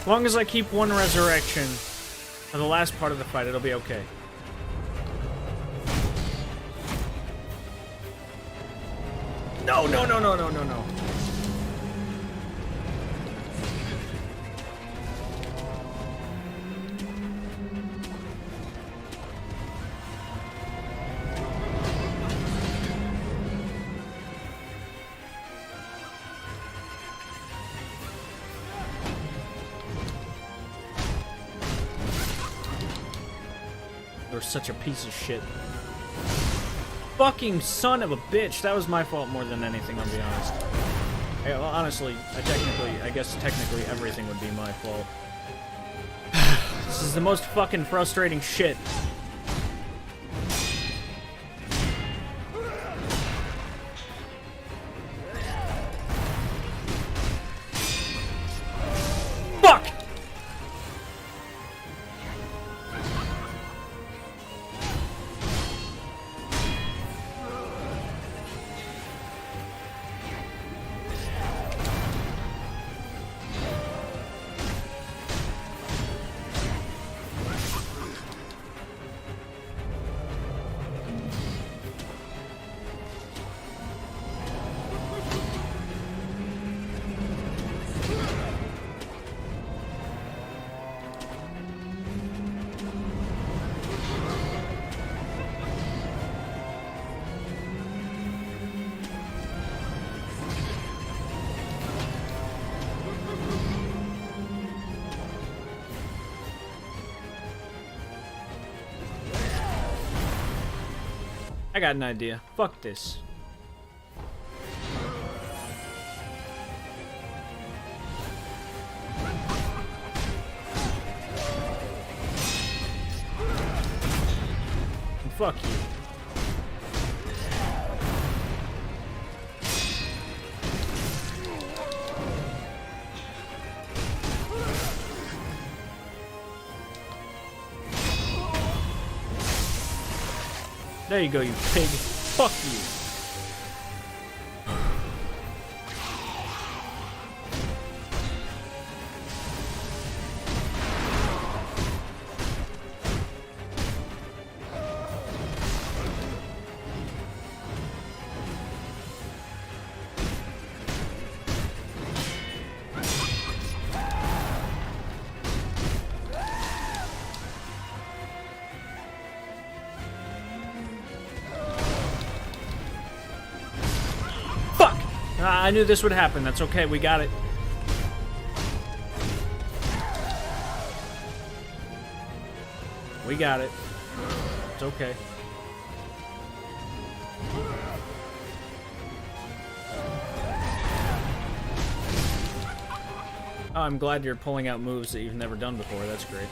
As long as I keep one resurrection for the last part of the fight, it'll be okay. No, no, no, no, no, no, no. You're such a piece of shit. Fucking son of a bitch. That was my fault more than anything, I'll be honest. Well, honestly, I guess technically everything would be my fault. This is the most fucking frustrating shit. Fuck! I got an idea. Fuck this. And fuck you. There you go, you pig. Fuck you. I knew this would happen. That's okay. We got it. We got it. It's okay. Oh, I'm glad you're pulling out moves that you've never done before. That's great.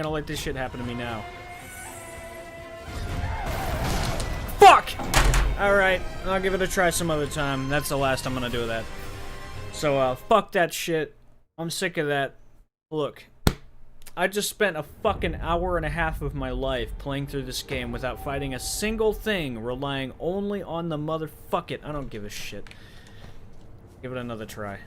gonna let this shit happen to me now. Fuck! Alright, I'll give it a try some other time. That's the last I'm gonna do that. So, fuck that shit. I'm sick of that. Look, I just spent a fucking hour and a half of my life playing through this game without fighting a single thing, relying only on the motherfuck it. I don't give a shit. Give it another try.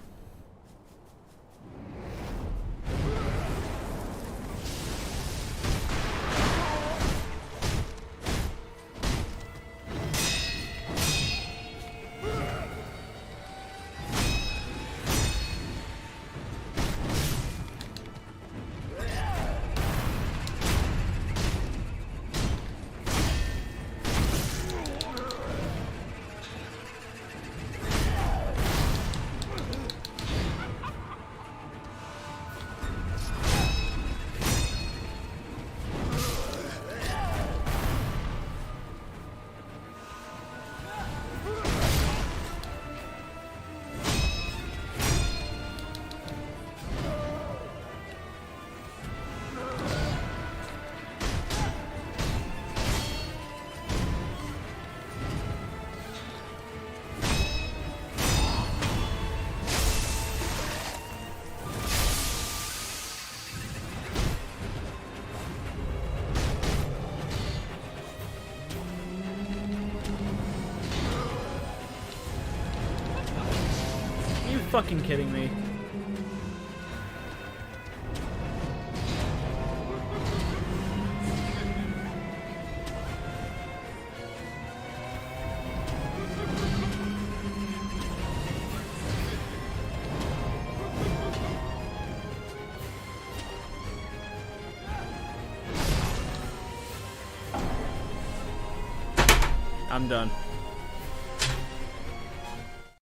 Fucking kidding me. I'm done.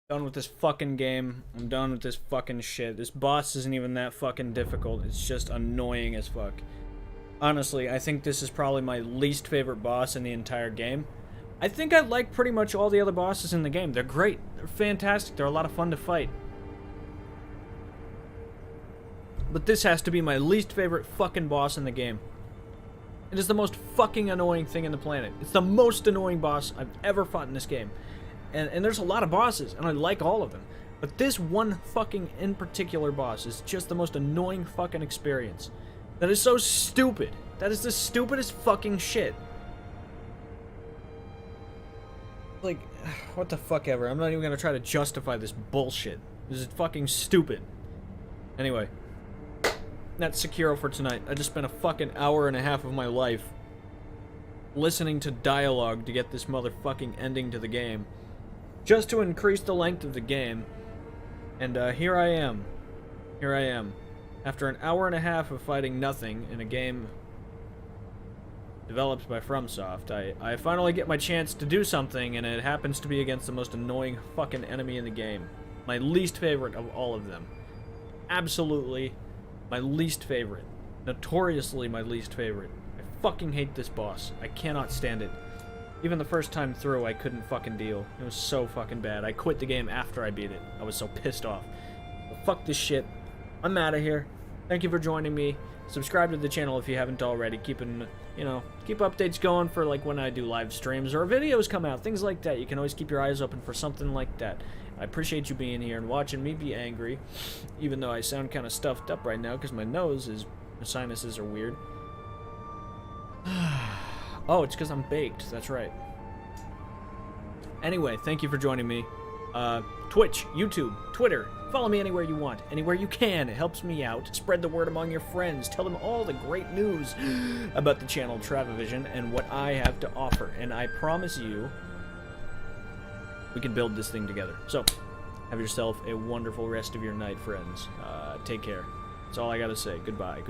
Done with this fucking game. I'm done with this fucking shit. This boss isn't even that fucking difficult. It's just annoying as fuck. Honestly, I think this is probably my least favorite boss in the entire game. I think I like pretty much all the other bosses in the game. They're great. They're fantastic. They're a lot of fun to fight. But this has to be my least favorite fucking boss in the game. It is the most fucking annoying thing in the planet. It's the most annoying boss I've ever fought in this game. And there's a lot of bosses, and I like all of them. But this one fucking in particular boss is just the most annoying fucking experience. That is so stupid. That is the stupidest fucking shit. Like, what the fuck ever. I'm not even gonna try to justify this bullshit. This is fucking stupid. Anyway. That's Sekiro for tonight. I just spent a fucking hour and a half of my life listening to dialogue to get this motherfucking ending to the game. Just to increase the length of the game. And here I am. Here I am. After an hour and a half of fighting nothing in a game developed by FromSoft, I finally get my chance to do something, and it happens to be against the most annoying fucking enemy in the game. My least favorite of all of them. Absolutely my least favorite. Notoriously my least favorite. I fucking hate this boss. I cannot stand it. Even the first time through, I couldn't fucking deal. It was so fucking bad. I quit the game after I beat it. I was so pissed off. But fuck this shit. I'm out of here. Thank you for joining me. Subscribe to the channel if you haven't already. Keep updates going for like when I do live streams or videos come out. Things like that. You can always keep your eyes open for something like that. I appreciate you being here and watching me be angry. Even though I sound kind of stuffed up right now because my sinuses are weird. Oh, it's because I'm baked. That's right. Anyway, thank you for joining me. Twitch, YouTube, Twitter. Follow me anywhere you want. Anywhere you can. It helps me out. Spread the word among your friends. Tell them all the great news about the channel Travivision and what I have to offer. And I promise you, we can build this thing together. So, have yourself a wonderful rest of your night, friends. Take care. That's all I gotta say. Goodbye.